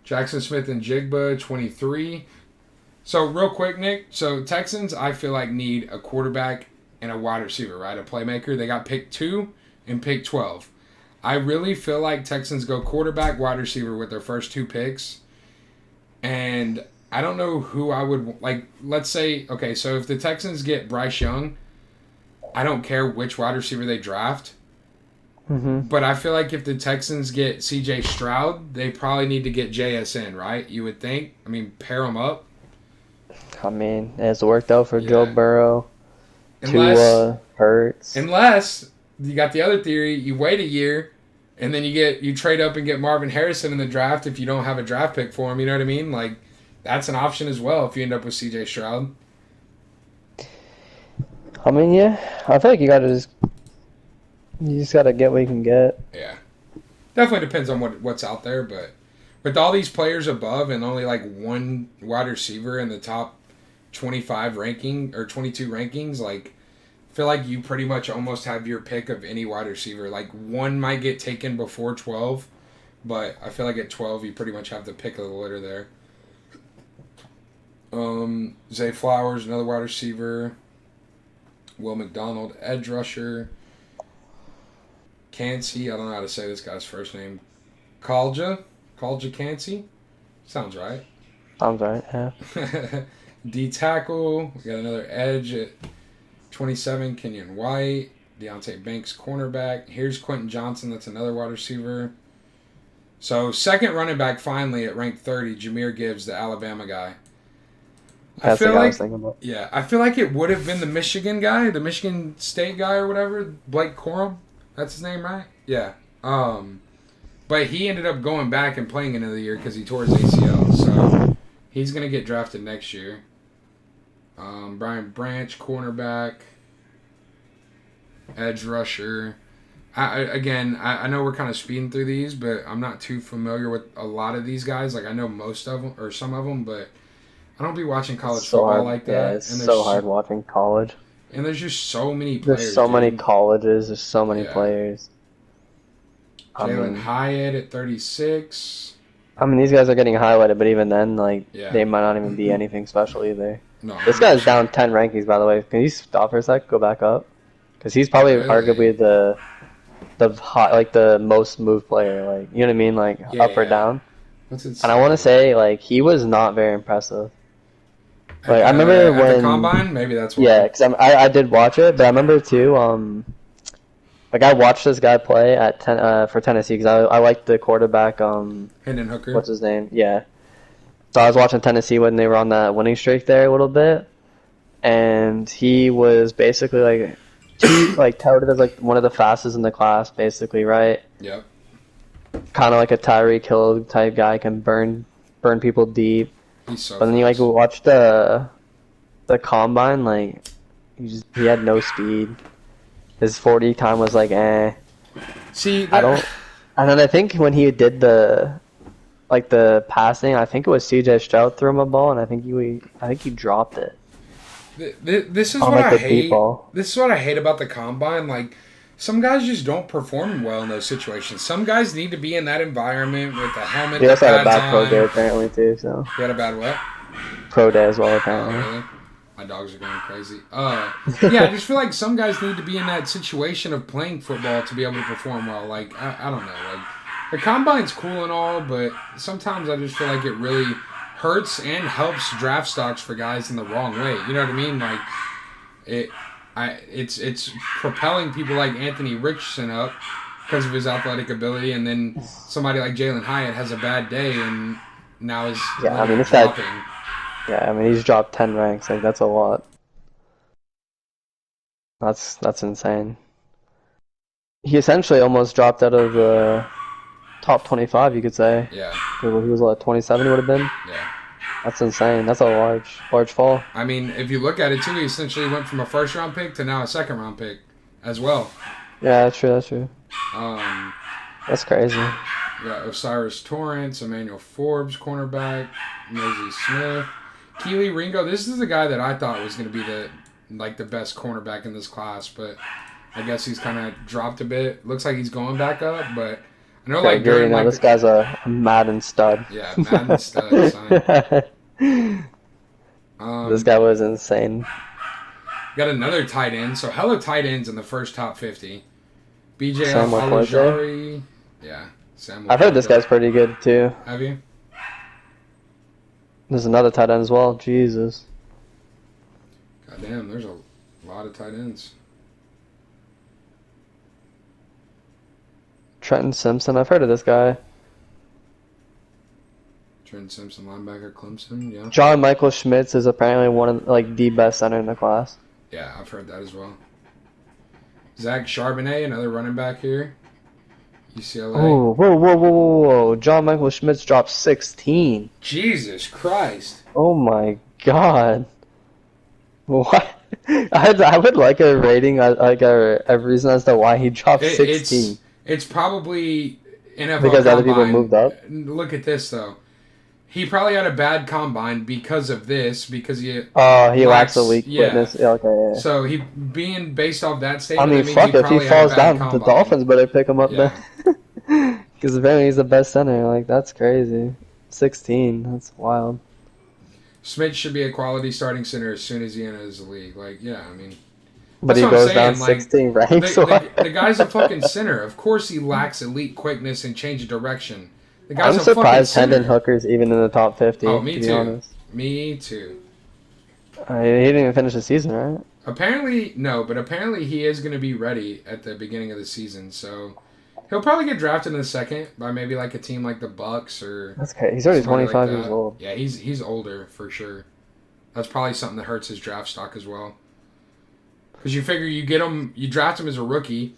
Jackson Smith and Jigba, 23. So real quick, Nick. So Texans, I feel like need a quarterback and a wide receiver, right? A playmaker. They got pick 2 and pick 12. I really feel like Texans go quarterback, wide receiver with their first 2 picks. And I don't know who I would like. Let's say, okay, so if the Texans get Bryce Young, I don't care which wide receiver they draft. Mm-hmm. But I feel like if the Texans get C.J. Stroud, they probably need to get JSN, right? You would think. I mean, pair them up. I mean, it's worked out for Yeah. Joe Burrow. Unless Hurts. you got the other theory, you wait a year, and then you trade up and get Marvin Harrison in the draft if you don't have a draft pick for him. You know what I mean? Like, that's an option as well if you end up with C.J. Stroud. I mean, yeah. I feel like you just gotta get what you can get. Yeah. Definitely depends on what's out there, but with all these players above and only like 1 wide receiver in the top 25 ranking or 22 rankings, like feel like you pretty much almost have your pick of any wide receiver. Like, one might get taken before 12, but I feel like at 12 you pretty much have the pick of the litter there. Zay Flowers, another wide receiver. Will McDonald, edge rusher. Cansey, I don't know how to say this guy's first name. Kalja Cansey? Sounds right. Sounds right, yeah. D tackle. We got another edge at 27, Kenyon White. Deontay Banks, cornerback. Here's Quentin Johnson. That's another wide receiver. So, second running back finally at rank 30, Jahmyr Gibbs, the Alabama guy. That's the guy I was thinking about. Yeah, I feel like it would have been the Michigan guy, the Michigan State guy or whatever, Blake Corum. That's his name, right? Yeah. But he ended up going back and playing another year because he tore his ACL. So he's going to get drafted next year. Brian Branch, cornerback. Edge rusher. I know we're kind of speeding through these, but I'm not too familiar with a lot of these guys. Like, I know most of them, or some of them, but I don't be watching college football like that. Yeah, it's so hard watching college. And there's just so many players. There's so many colleges. There's so many players. Jalen Hyatt at 36. I mean, these guys are getting highlighted, but even then, they might not even be anything special either. No, this guy's down 10 rankings, by the way. Can you stop for a sec? Go back up, because he's probably arguably the hot, the most moved player. Like, you know what I mean? Like, up or down. And I want to say, he was not very impressive. Like, I remember when the combine, maybe that's why. Yeah, because I did watch it, but I remember too. I watched this guy play at for Tennessee because I liked the quarterback. Hendon Hooker. What's his name? Yeah. So I was watching Tennessee when they were on that winning streak there a little bit, and he was basically touted as one of the fastest in the class, basically, right? Yep. Kind of like a Tyreek Hill type guy, can burn people deep. He's so but then you watch the combine, he had no speed. His 40 time was See, and then I think when he did the passing, I think it was CJ Stroud threw him a ball, and I think he dropped it. This is what I hate. This is what I hate about the combine. Some guys just don't perform well in those situations. Some guys need to be in that environment with a helmet. He also had a bad pro day apparently too. So he had a bad what? Pro day as well apparently. Oh, really? My dogs are going crazy. Yeah, I just feel like some guys need to be in that situation of playing football to be able to perform well. I don't know. The combine's cool and all, but sometimes I just feel like it really hurts and helps draft stocks for guys in the wrong way. You know what I mean? It's propelling people like Anthony Richardson up because of his athletic ability, and then somebody like Jalen Hyatt has a bad day and now is dropping. He's dropped 10 ranks. That's a lot. That's insane. He essentially almost dropped out of the top 25, you could say. Yeah. He was 27 he would have been. Yeah. That's insane. That's a large fall. I mean, if you look at it too, he essentially went from a first-round pick to now a second-round pick as well. Yeah, that's true. That's crazy. Yeah, Osiris Torrance, Emmanuel Forbes, cornerback, Mosey Smith, Keely Ringo. This is the guy that I thought was going to be the best cornerback in this class, but I guess he's kind of dropped a bit. Looks like he's going back up, but I know this guy's a Madden stud. Yeah, Madden stud. This guy was insane. Got another tight end. So hella tight ends in the first top 50. BJ Alajari. Yeah, I've heard this guy's pretty good too. Have you? There's another tight end as well. Jesus. Goddamn, there's a lot of tight ends. Trenton Simpson. I've heard of this guy. Trenton Simpson, linebacker, Clemson. Yeah. John Michael Schmitz is apparently one of the best center in the class. Yeah, I've heard that as well. Zach Charbonnet, another running back here. UCLA. Oh, whoa. John Michael Schmitz dropped 16. Jesus Christ. Oh my God. What? I would like a rating, a reason as to why he dropped 16. It's probably NFL because Combine. other people moved up. Look at this though. He probably had a bad combine because of this, because he Oh, he lacks a weak yeah. quickness. Yeah, okay, yeah. So he being based off that I statement, mean, that means fuck, he if he probably had a falls bad down, the combine. Dolphins better pick him up Yeah. then. Because apparently he's the best center. Like, that's crazy. 16. That's wild. Smith should be a quality starting center as soon as he enters the league. Like, yeah, I mean, But that's he what I'm goes down saying. Like, 16 ranks. the guy's a fucking center. Of course he lacks elite quickness and change of direction. The guy's I'm a fucking surprised center. Hendon Hooker's even in the top 50, Oh, to me be too. honest. Me too. He didn't even finish the season, right? Apparently, no, but apparently he is going to be ready at the beginning of the season. So he'll probably get drafted in the second by maybe like a team like the Bucks or. That's crazy. He's already somebody 25 like years that. old. Yeah, he's older for sure. That's probably something that hurts his draft stock as well. Because you figure you draft him as a rookie.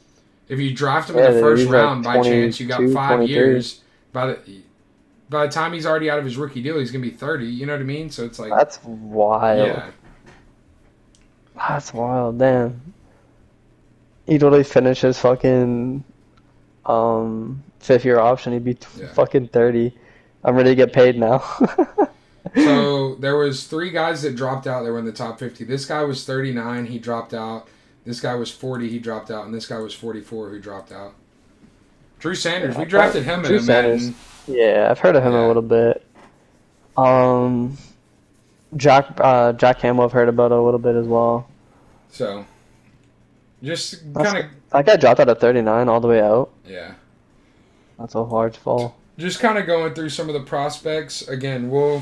If you draft him in the first round by chance, you got 5 23. years. By the time he's already out of his rookie deal, he's gonna be 30. You know what I mean? So it's like That's wild. yeah. That's wild, damn. He'd literally finish his fucking 5th-year option. He'd be Yeah. fucking 30. I'm ready to get paid now. So there was 3 guys that dropped out that were in the top 50. This guy was 39, he dropped out. This guy was 40, he dropped out, and this guy was 44 who dropped out. Drew Sanders, we drafted him Drew in a Madden. Yeah, I've heard of him Yeah. a little bit. Jack Campbell I've heard about a little bit as well. So just kind of That guy dropped out at 39 all the way out. yeah. That's a large fall. Just kind of going through some of the prospects. Again, we'll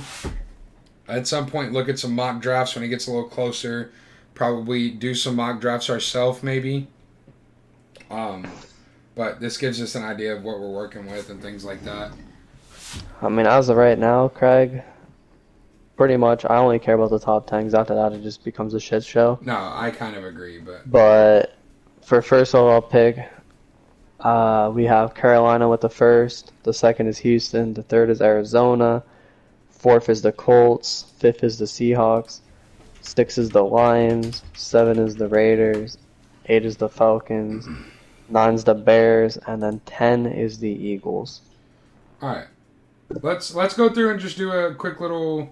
at some point look at some mock drafts when it gets a little closer. Probably do some mock drafts ourselves, maybe. But this gives us an idea of what we're working with and things like that. I mean, as of right now, Craig, pretty much I only care about the top 10 'cause after that it just becomes a shit show. No, I kind of agree, but But for first overall pick, we have Carolina with the first. The second is Houston. The third is Arizona. Fourth is the Colts. Fifth is the Seahawks. 6 is the Lions. 7 is the Raiders. 8 is the Falcons. 9 is the Bears. And then 10 is the Eagles. all right. Let's go through and just do a quick little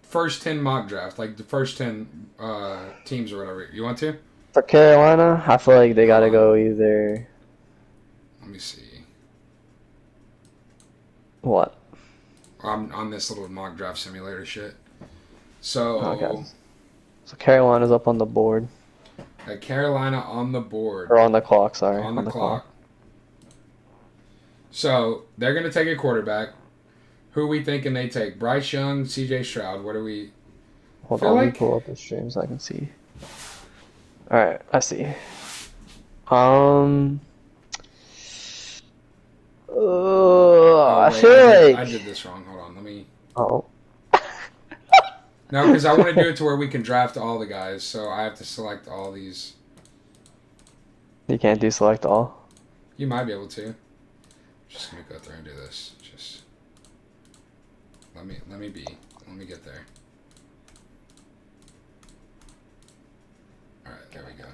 first 10 mock draft, like the first 10 teams or whatever. You want to? For Carolina, I feel like they gotta go either. Let me see. What? I'm on this little mock draft simulator shit. So, Okay. So Carolina's up on the board. Carolina on the board. Or on the clock, sorry. On the clock. So, they're going to take a quarterback. Who are we thinking they take? Bryce Young, CJ Stroud. What are we... Hold feel on, let me like- pull up the stream so I can see. Alright, I see. I Oh, wait, feel like... I did this wrong. Hold on. Let me... Oh. No, because I want to do it to where we can draft all the guys. So, I have to select all these. You can't do select all. You might be able to. Just going to go through and do this. Just... Let me get there. Alright, there we go.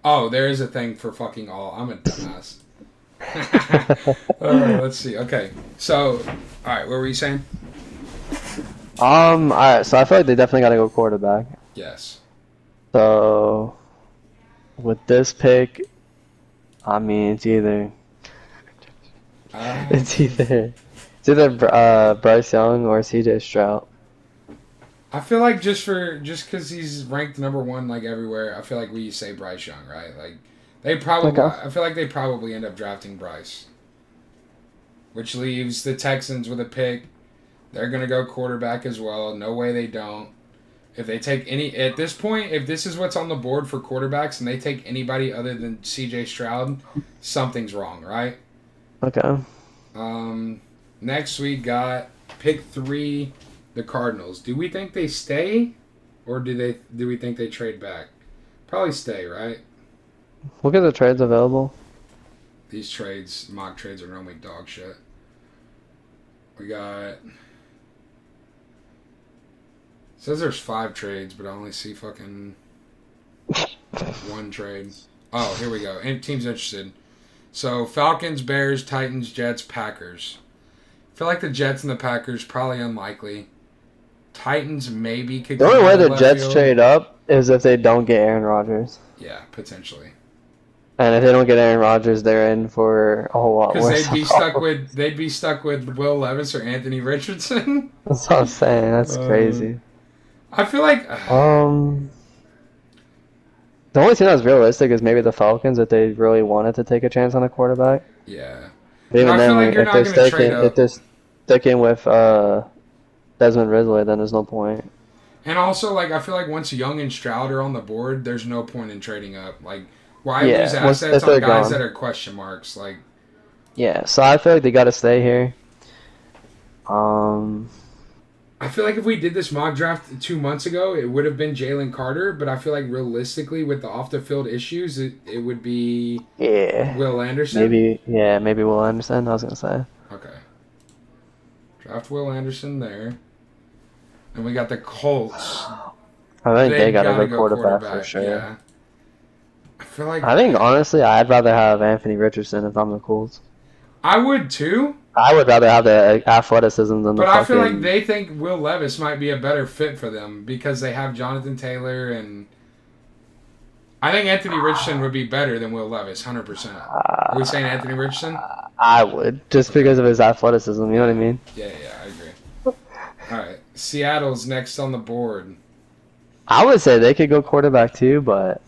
Oh, there is a thing for fucking all. I'm a dumbass. Let's see. Okay. So, alright, what were you saying? Alright, so I feel like they definitely gotta go quarterback. Yes. So, with this pick, I mean, it's either Bryce Young or CJ Stroud. I feel like just because he's ranked number 1 like everywhere, I feel like we say Bryce Young, right? Like they probably, Okay. I feel like they probably end up drafting Bryce, which leaves the Texans with a pick. They're gonna go quarterback as well. No way they don't. If they take any at this point, if this is what's on the board for quarterbacks and they take anybody other than CJ Stroud, something's wrong, right? Okay. Next we got pick 3, the Cardinals. Do we think they stay, or do we think they trade back? Probably stay, right? Look at the trades available. These trades, mock trades, are normally dog shit. We got. Says there's 5 trades, but I only see fucking 1 trade. Oh, here we go. And teams interested. So Falcons, Bears, Titans, Jets, Packers. I feel like the Jets and the Packers probably unlikely. Titans maybe could. The come only out way of the left Jets field. trade up is if they don't get Aaron Rodgers. Yeah, potentially. And if they don't get Aaron Rodgers, they're in for a whole lot Because worse. they'd be stuck with Will Levis or Anthony Richardson. That's what I'm saying. That's crazy. I feel like The only thing that's realistic is maybe the Falcons if they really wanted to take a chance on a quarterback. yeah. But even I then, feel like you're if not they're going to trade sticking, up. if they're sticking with Desmond Ridley, then there's no point. And also, like, I feel like once Young and Stroud are on the board, there's no point in trading up. Like, why Yeah, lose once- assets if on they're guys gone. that are question marks? Like, Yeah, so I feel like they got to stay here. I feel like if we did this mock draft 2 months ago, it would have been Jalen Carter. But I feel like realistically, with the off the field issues, it would be Yeah, Will Anderson. maybe Will Anderson. I was gonna say. Okay. Draft Will Anderson there. And we got the Colts. I think they got gotta a good quarterback for sure. Yeah. I feel like I think honestly, I'd rather have Anthony Richardson if I'm the Colts. I would too. I would rather have the athleticism than the But I feel fucking. like they think Will Levis might be a better fit for them because they have Jonathan Taylor and I think Anthony Richardson would be better than Will Levis, 100%. Are we saying Anthony Richardson? I would just because of his athleticism. You know what I mean? Yeah, I agree. All right, Seattle's next on the board. I would say they could go quarterback too, but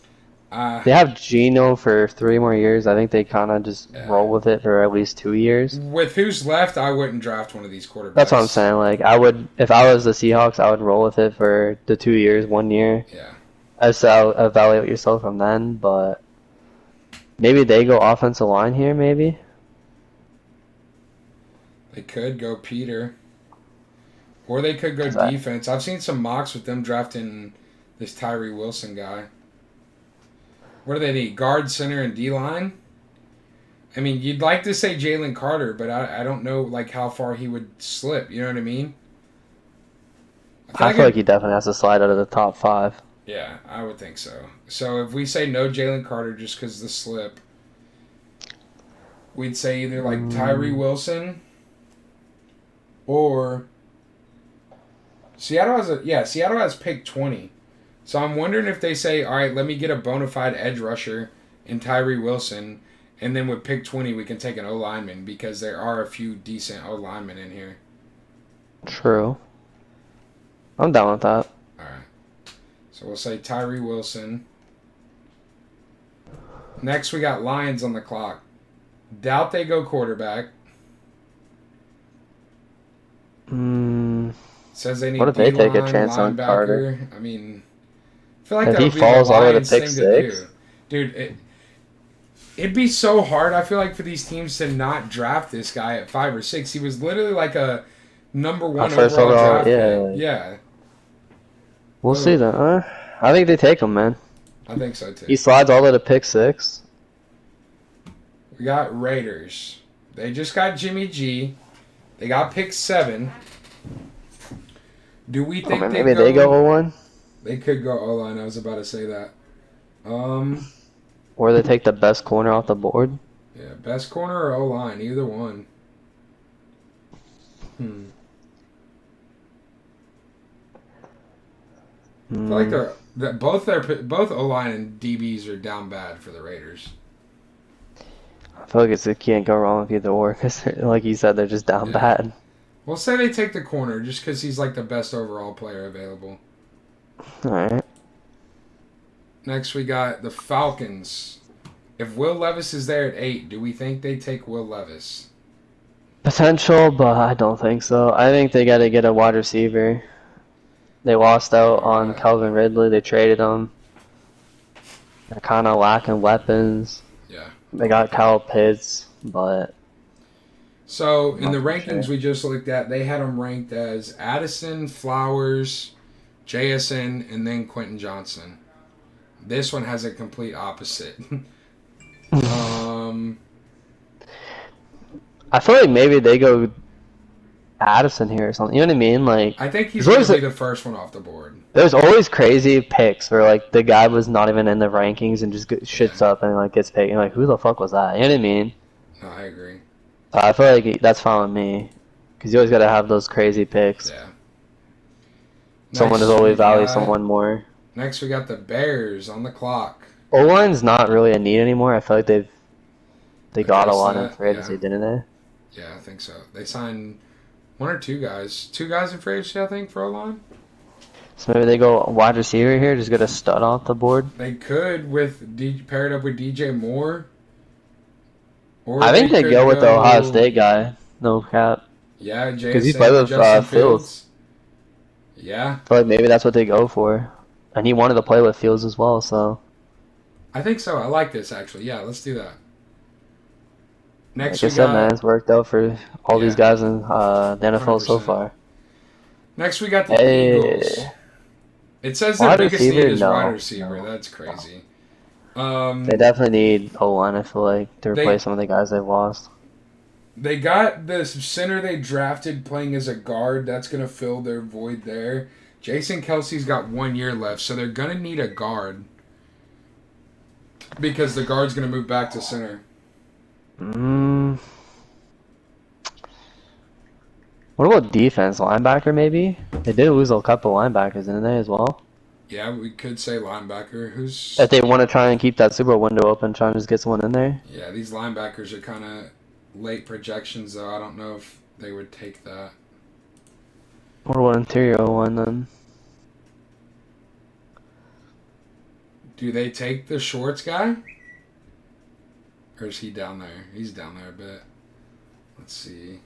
they Uh, have Geno for 3 more years. I think they kind of just roll with it for at least 2 years. with who's left, I wouldn't draft one of these quarterbacks. That's what I'm saying. Like I would, if I was the Seahawks, I would roll with it for the 2 years, 1 year. Yeah. As to evaluate yourself from then, but maybe they go offensive line here. Maybe They could go Peter. Or they could go defense. I've seen some mocks with them drafting this Tyree Wilson guy. What do they need? Guard, center, and D-line? I mean, you'd like to say Jalen Carter, but I don't know like how far he would slip. You know what I mean? I feel like he definitely has to slide out of the top 5. Yeah, I would think so. So if we say no Jalen Carter just because the slip, we'd say either like Tyree Wilson or Seattle has pick 20. So I'm wondering if they say, all right, let me get a bona fide edge rusher in Tyree Wilson, and then with pick 20 we can take an O lineman because there are a few decent O linemen in here. True. I'm down with that. All right. So we'll say Tyree Wilson. Next, we got Lions on the clock. Doubt they go quarterback. Says they need What if they take a D-line, chance on linebacker. Carter? I mean, I feel like If that he would be falls the all the way to Lions pick thing 6? to do. Dude, it'd be so hard, I feel like, for these teams to not draft this guy at 5 or 6. He was literally like a number 1 first overall overall, draft yeah. pick. Yeah. We'll see then. I think they take him, man. I think so, too. He slides all the way to pick 6. We got Raiders. They just got Jimmy G. They got pick 7. Do we think Maybe they go 0-1? They could go O-line. I was about to say that. Or they take the best corner off the board. Yeah, best corner or O-line, either one. I feel like both O-line and DBs are down bad for the Raiders. I feel like it can't go wrong with either or because, like you said, they're just down bad. We'll say they take the corner just because he's like the best overall player available. All right. Next, we got the Falcons. If Will Levis is there at 8, do we think they take Will Levis? Potential, but I don't think so. I think they got to get a wide receiver. They lost out on Calvin Ridley. They traded him. They're kind of lacking weapons. Yeah. They got Kyle Pitts, but... So, in the rankings we just looked at, they had them ranked as Addison, Flowers, JSN, and then Quentin Johnson. This one has a complete opposite. I feel like maybe they go Addison here or something. You know what I mean? Like, I think he's there's going to always, be the first one off the board. there's always crazy picks where like the guy was not even in the rankings and just shits up and like gets picked. And like, who the fuck was that? You know what I mean? No, I agree. I feel like that's fine with me because you always got to have those crazy picks. Yeah. Someone Next is always we value got- someone more. Next, we got the Bears on the clock. O-line's not really a need anymore. I feel like they got a Address lot in that, free agency, yeah. didn't they? Yeah, I think so. They signed one or two guys. Two guys in free agency, I think, for O-line. So maybe they go wide receiver here, just get a stud off the board. They could pair it up with DJ Moore. Or I think they could go with the Ohio State guy. No cap. Yeah, Jay 'Cause he Sand played and with, Justin Fields. Yeah, I feel like maybe that's what they go for. And he wanted to play with Fields as well, so. I think so. I like this, actually. Yeah, let's do that. Next, Like I we said, got, man, it's worked out for all these Yeah. guys in the NFL so 100%. far. Next, we got the Hey. Eagles. It says their Wide biggest receiver? need is No. wide receiver. That's crazy. They definitely need O-line, I feel like, to replace some of the guys they've lost. They got the center they drafted playing as a guard. That's going to fill their void there. Jason Kelsey's got 1 year left, so they're going to need a guard. Because the guard's going to move back to center. What about defense? Linebacker, maybe? They did lose a couple linebackers, didn't they, as well? Yeah, we could say linebacker. Who's... If they want to try and keep that Super Bowl window open, try and just get someone in there. Yeah, these linebackers are kind of late projections, though. I don't know if they would take that. What about interior one then? Do they take the Schwartz guy? Or is he down there? He's down there a bit. Let's see.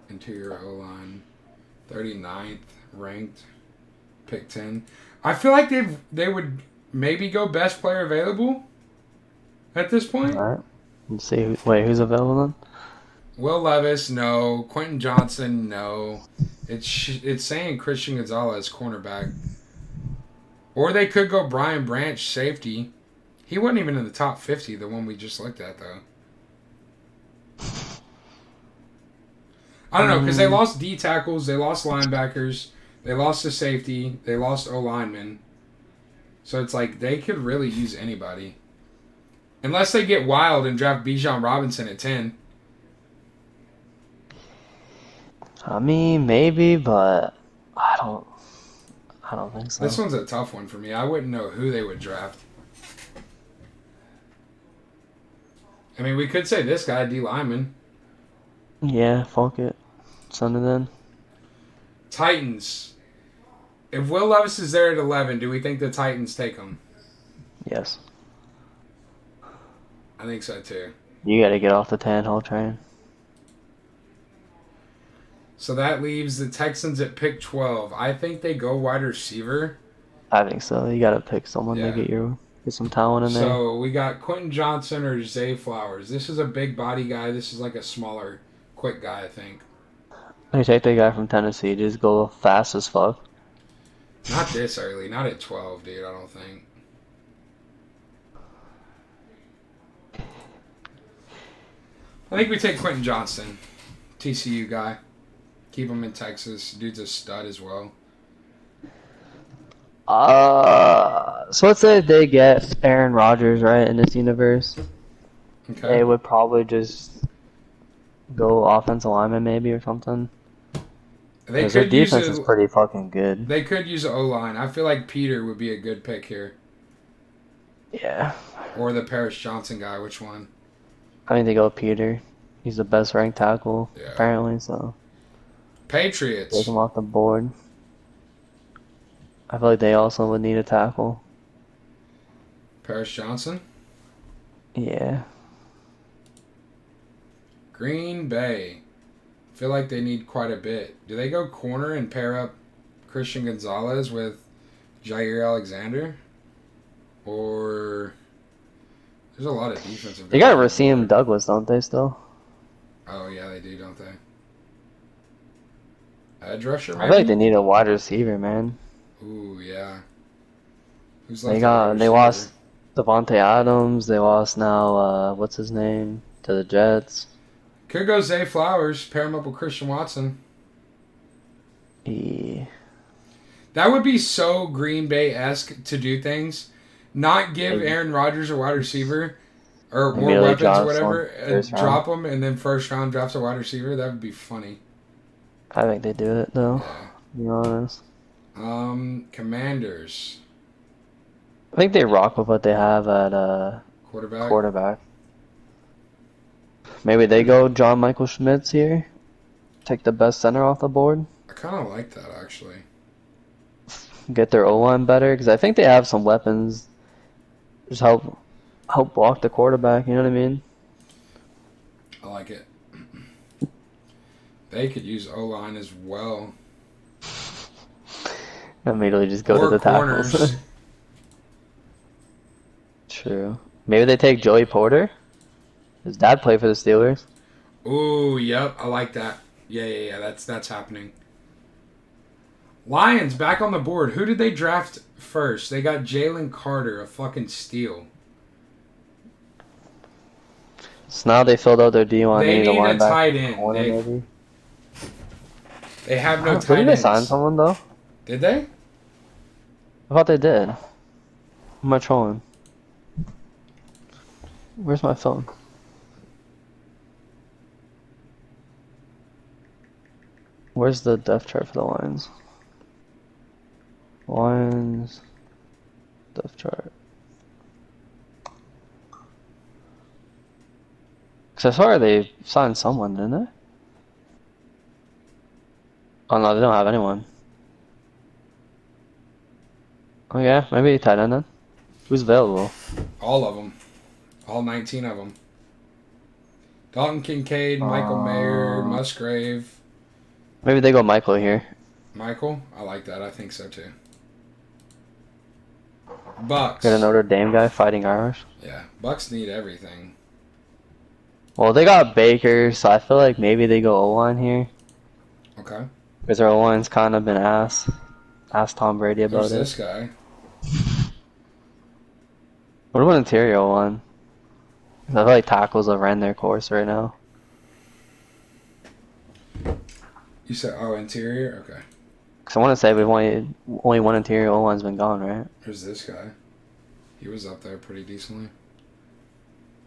Interior O-line. 39th ranked. Pick 10. I feel like they would maybe go best player available at this point. Alright. Let's see. Who's available then? Will Levis, no. Quentin Johnson, no. It's saying Christian Gonzalez, cornerback. Or they could go Brian Branch, safety. He wasn't even in the top 50, the one we just looked at, though. I don't know, because they lost D tackles, they lost linebackers, they lost a safety, they lost O linemen. So it's like they could really use anybody. Unless they get wild and draft Bijan Robinson at 10. I mean, maybe, but I don't think so. This one's a tough one for me. I wouldn't know who they would draft. I mean, we could say this guy, D lineman. Yeah, fuck it. Send it in. Titans. If Will Levis is there at 11, do we think the Titans take him? Yes. I think so, too. You gotta get off the Tannehill train. So that leaves the Texans at pick 12. I think they go wide receiver. I think so. You gotta pick someone Yeah. to get some talent in there. So we got Quentin Johnson or Zay Flowers. This is a big body guy. This is like a smaller, quick guy, I think. You take the guy from Tennessee, just go fast as fuck. Not this early. Not at 12, dude, I don't think. I think we take Quentin Johnson. TCU guy. Keep him in Texas. Dude's a stud as well. So let's say if they get Aaron Rodgers, right, in this universe, Okay. they would probably just go offensive lineman maybe or something. They Because their could use defense is pretty fucking good. They could use an O-line. I feel like Peter would be a good pick here. Yeah. Or the Paris Johnson guy. Which one? I think they go with Peter. He's the best ranked tackle, Yeah. apparently, so Patriots. take him off the board. I feel like they also would need a tackle. Paris Johnson. Yeah. Green Bay. Feel like they need quite a bit. Do they go corner and pair up Christian Gonzalez with Jair Alexander? Or there's a lot of defensive They got guys on the Raheem board. Douglas, don't they, still? Oh, yeah, they do, don't they? Edge rusher, maybe? I feel like they need a wide receiver, man. Ooh, yeah. Who's They left? lost Devontae Adams. They lost now, what's his name, to the Jets. Could go Zay Flowers, pair him up with Christian Watson. Yeah. That would be so Green Bay-esque to do things. Not give Like, Aaron Rodgers a wide receiver or more immediately weapons drop or whatever, someone and first round. drop them, and then first round drafts a wide receiver. That would be funny. I think they do it though. Yeah. To be honest. Commanders. I think they rock with what they have at Quarterback. quarterback. Maybe they go John Michael Schmitz here. Take the best center off the board. I kind of like that, actually. Get their O-line better because I think they have some weapons. Just help block the quarterback. You know what I mean? I like it. They could use O-line as well. Immediately just go Or to the tackles. corners. True. Maybe they take Joey Porter. His dad played for the Steelers. Ooh, yep, I like that. Yeah. That's happening. Lions back on the board. Who did they draft first? They got Jalen Carter, a fucking steal. So now they filled out their D1. They need a need a linebacker, tight end. corner, maybe. They have no tight Didn't they ends. sign someone though? Did they? I thought they did. Am I trolling? Where's my phone? Where's the depth chart for the Lions? Lions depth chart. Cause I saw they signed someone, didn't they? Oh no, they don't have anyone. Oh yeah, maybe tight end then. Who's available? All of them. All 19 of them. Dalton Kincaid, Michael Mayer, Musgrave. Maybe they go Michael here. Michael? I like that. I think so too. Bucks. Get a Notre Dame guy fighting Irish. Yeah. Bucks need everything. Well, they got Baker, so I feel like maybe they go O-line here. Okay. Because their O-line's kind of been asked. Ask Tom Brady about Who's it. this guy? What about interior O-line? I feel like tackles have ran their course right now. You said, interior? Okay. Because I want to say we've only one interior O-line's been gone, right? Who's this guy? He was up there pretty decently.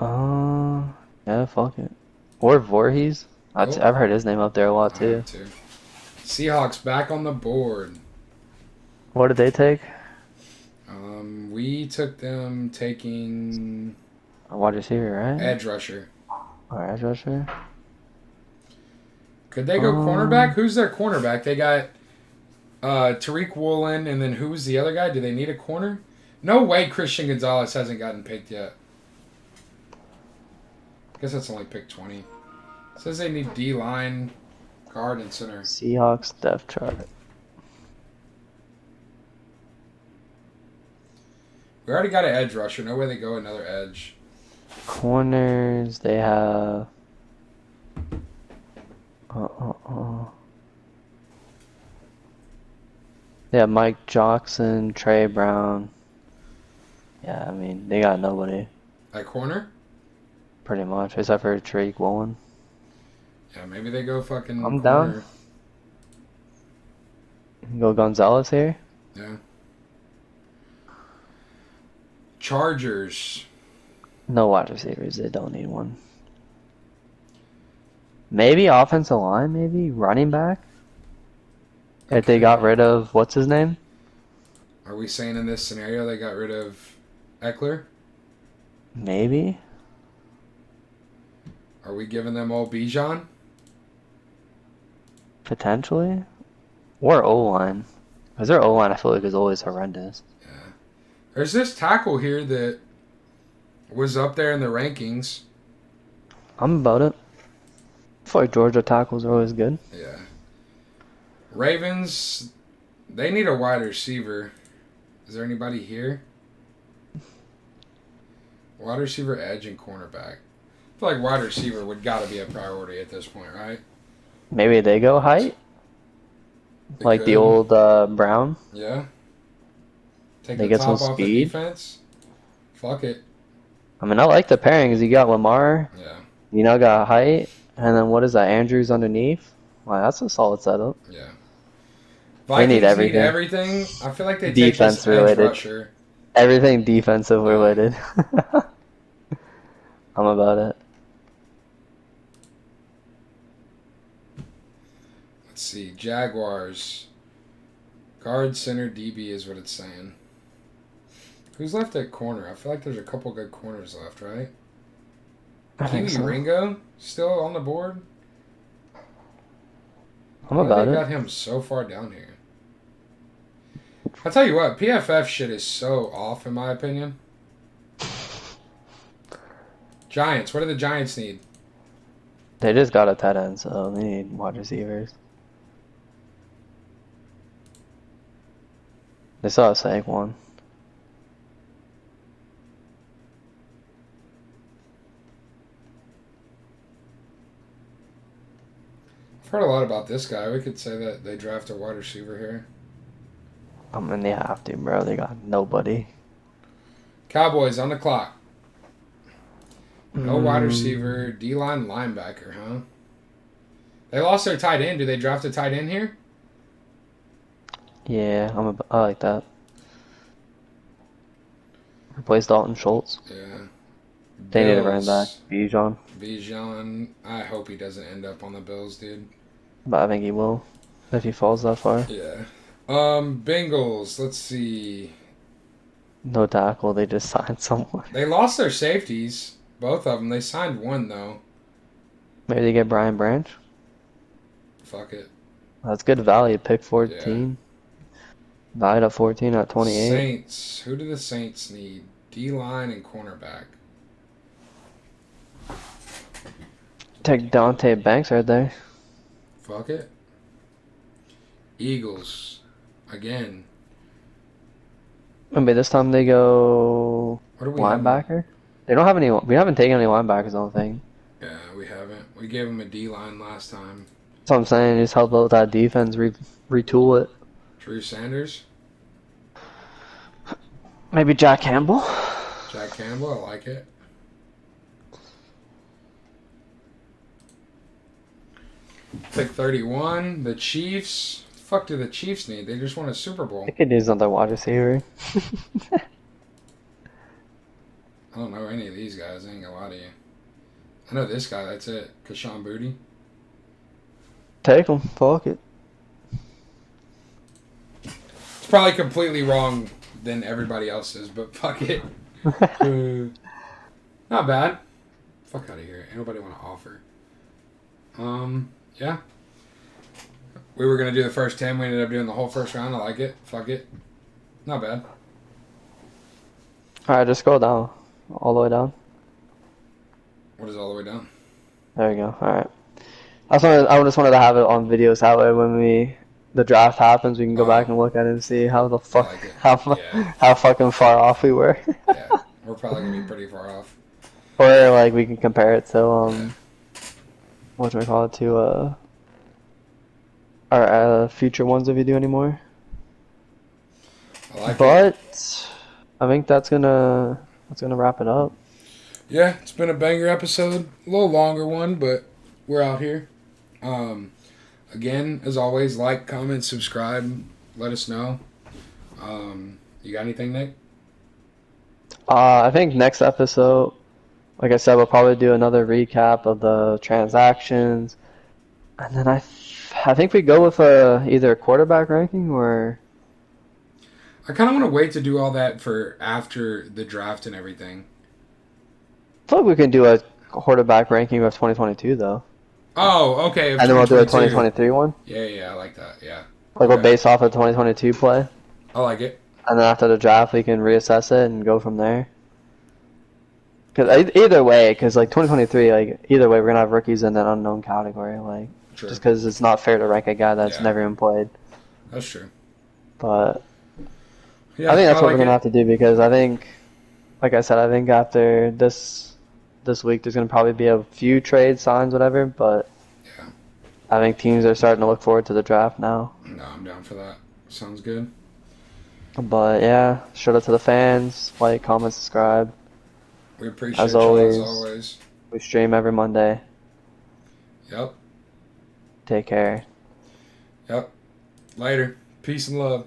Yeah, fuck it. Or Voorhees. I've Oh. heard his name up there a lot I too. have to. Seahawks back on the board. What did they take? We took them taking A wide receiver, right? edge rusher. Or edge rusher. Could they go cornerback? Who's their cornerback? They got Tariq Woolen, and then who was the other guy? Do they need a corner? No way Christian Gonzalez hasn't gotten picked yet. I guess that's only pick 20. It says they need D-line, guard, and center. Seahawks depth chart. We already got an edge rusher. No way they go another edge. Corners, they have. Yeah, Mike Jackson, Trey Brown. Yeah, I mean, they got nobody, At corner? pretty much, except for Tariq Woolen. Yeah, maybe they go fucking I'm corner. down. Go Gonzalez here. Yeah. Chargers. No wide receivers, they don't need one. Maybe offensive line, maybe running back. If they got rid of, what's his name? Are we saying in this scenario they got rid of Eckler? Maybe. Are we giving them all Bijan? Potentially. Or O-line. Because their O-line, I feel like, is always horrendous. Yeah. There's this tackle here that was up there in the rankings. I'm about it. I feel like Georgia tackles are always good. Yeah. Ravens, they need a wide receiver. Is there anybody here? Wide receiver, edge, and cornerback. I feel like wide receiver would got to be a priority at this point, right? Maybe they go height? They Like the could. old Brown? Yeah. Take They the get top some off the speed. defense. Fuck it. I mean, I like the pairings. You got Lamar, Yeah. you now got height, And then what is that? Andrews underneath? Wow, that's a solid setup. Yeah. They need Vikings need everything. everything. I feel like they take Defense this edge related. rusher. Everything defensive Yeah. related. I'm about it. Let's see. Jaguars. Guard, center, DB is what it's saying. Who's left at corner? I feel like there's a couple good corners left, right? I think Keely so. Ringo still on the board? I'm Why about they it. got him so far down here? I'll tell you what, PFF shit is so off in my opinion. Giants, what do the Giants need? They just got a tight end, so they need wide receivers. They saw a Saquon. I've heard a lot about this guy. We could say that they draft a wide receiver here. I mean, they have to, bro. They got nobody. Cowboys on the clock. No wide receiver, D-line linebacker, huh? They lost their tight end. Do they draft a tight end here? Yeah, I like that. Replace Dalton Schultz. Yeah. They need a running back. Bills. Bijan. Bijan. I hope he doesn't end up on the Bills, dude. But I think he will. If he falls that far. Yeah. Bengals. Let's see. No tackle. They just signed someone. They lost their safeties. Both of them. They signed one, though. Maybe they get Brian Branch. Fuck it. That's good value. Pick 14. Valued at 14 at 28. Saints. Who do the Saints need? D-line and cornerback. Take Dante Banks right there. Fuck it. Eagles. Again. Maybe this time they go What do we have? linebacker. They don't have any. We haven't taken any linebackers, I don't think. Yeah, we haven't. We gave him a D-line last time. That's what I'm saying. Just help out with that defense. Retool it. Drew Sanders. Maybe Jack Campbell. Jack Campbell. I like it. Pick 31. The Chiefs. What the fuck do the Chiefs need? They just won a Super Bowl. They could use another wide receiver. I don't know any of these guys. I ain't gonna lie to you. I know this guy. That's it. Kashawn Booty. Take him. Fuck it. It's probably completely wrong than everybody else's, but fuck it. Not bad. Fuck out of here. Ain't nobody want to offer. Yeah. We were going to do the first 10. We ended up doing the whole first round. I like it. Fuck it. Not bad. Alright, just scroll down. All the way down. What is all the way down? There we go. Alright. I just wanted to have it on videos. That way when the draft happens, we can go back and look at it and see how the fuck, like it. how fucking far off we were. Yeah. We're probably going to be pretty far off. Or like we can compare it to whatchamacallit, to our future ones if we do anymore. I like it. But I think that's gonna wrap it up. Yeah, it's been a banger episode. A little longer one, but we're out here. Again, as always, like, comment, subscribe. Let us know. You got anything, Nick? I think next episode, like I said, we'll probably do another recap of the transactions, and then I think we go with either a quarterback ranking or. I kind of want to wait to do all that for after the draft and everything. I feel like we can do a quarterback ranking of 2022 though. Oh, okay. And then we'll do a 2023 one. Yeah, I like that. Yeah. Like Okay. we'll base off of 2022 play, I like it. and then after the draft we can reassess it and go from there. Because either way, because like 2023, like either way, we're gonna have rookies in that unknown category. Like True. just because it's not fair to rank a guy that's Yeah. never even played. That's true. But Yeah, I think that's what like we're gonna it. have to do because I think, like I said, I think after this week there's gonna probably be a few trade signs, whatever. But Yeah. I think teams are starting to look forward to the draft now. No, I'm down for that. Sounds good. But yeah, shout out to the fans. Like, comment, subscribe. We appreciate As you always. as always. We stream every Monday. Yep. Take care. Yep. Later. Peace and love.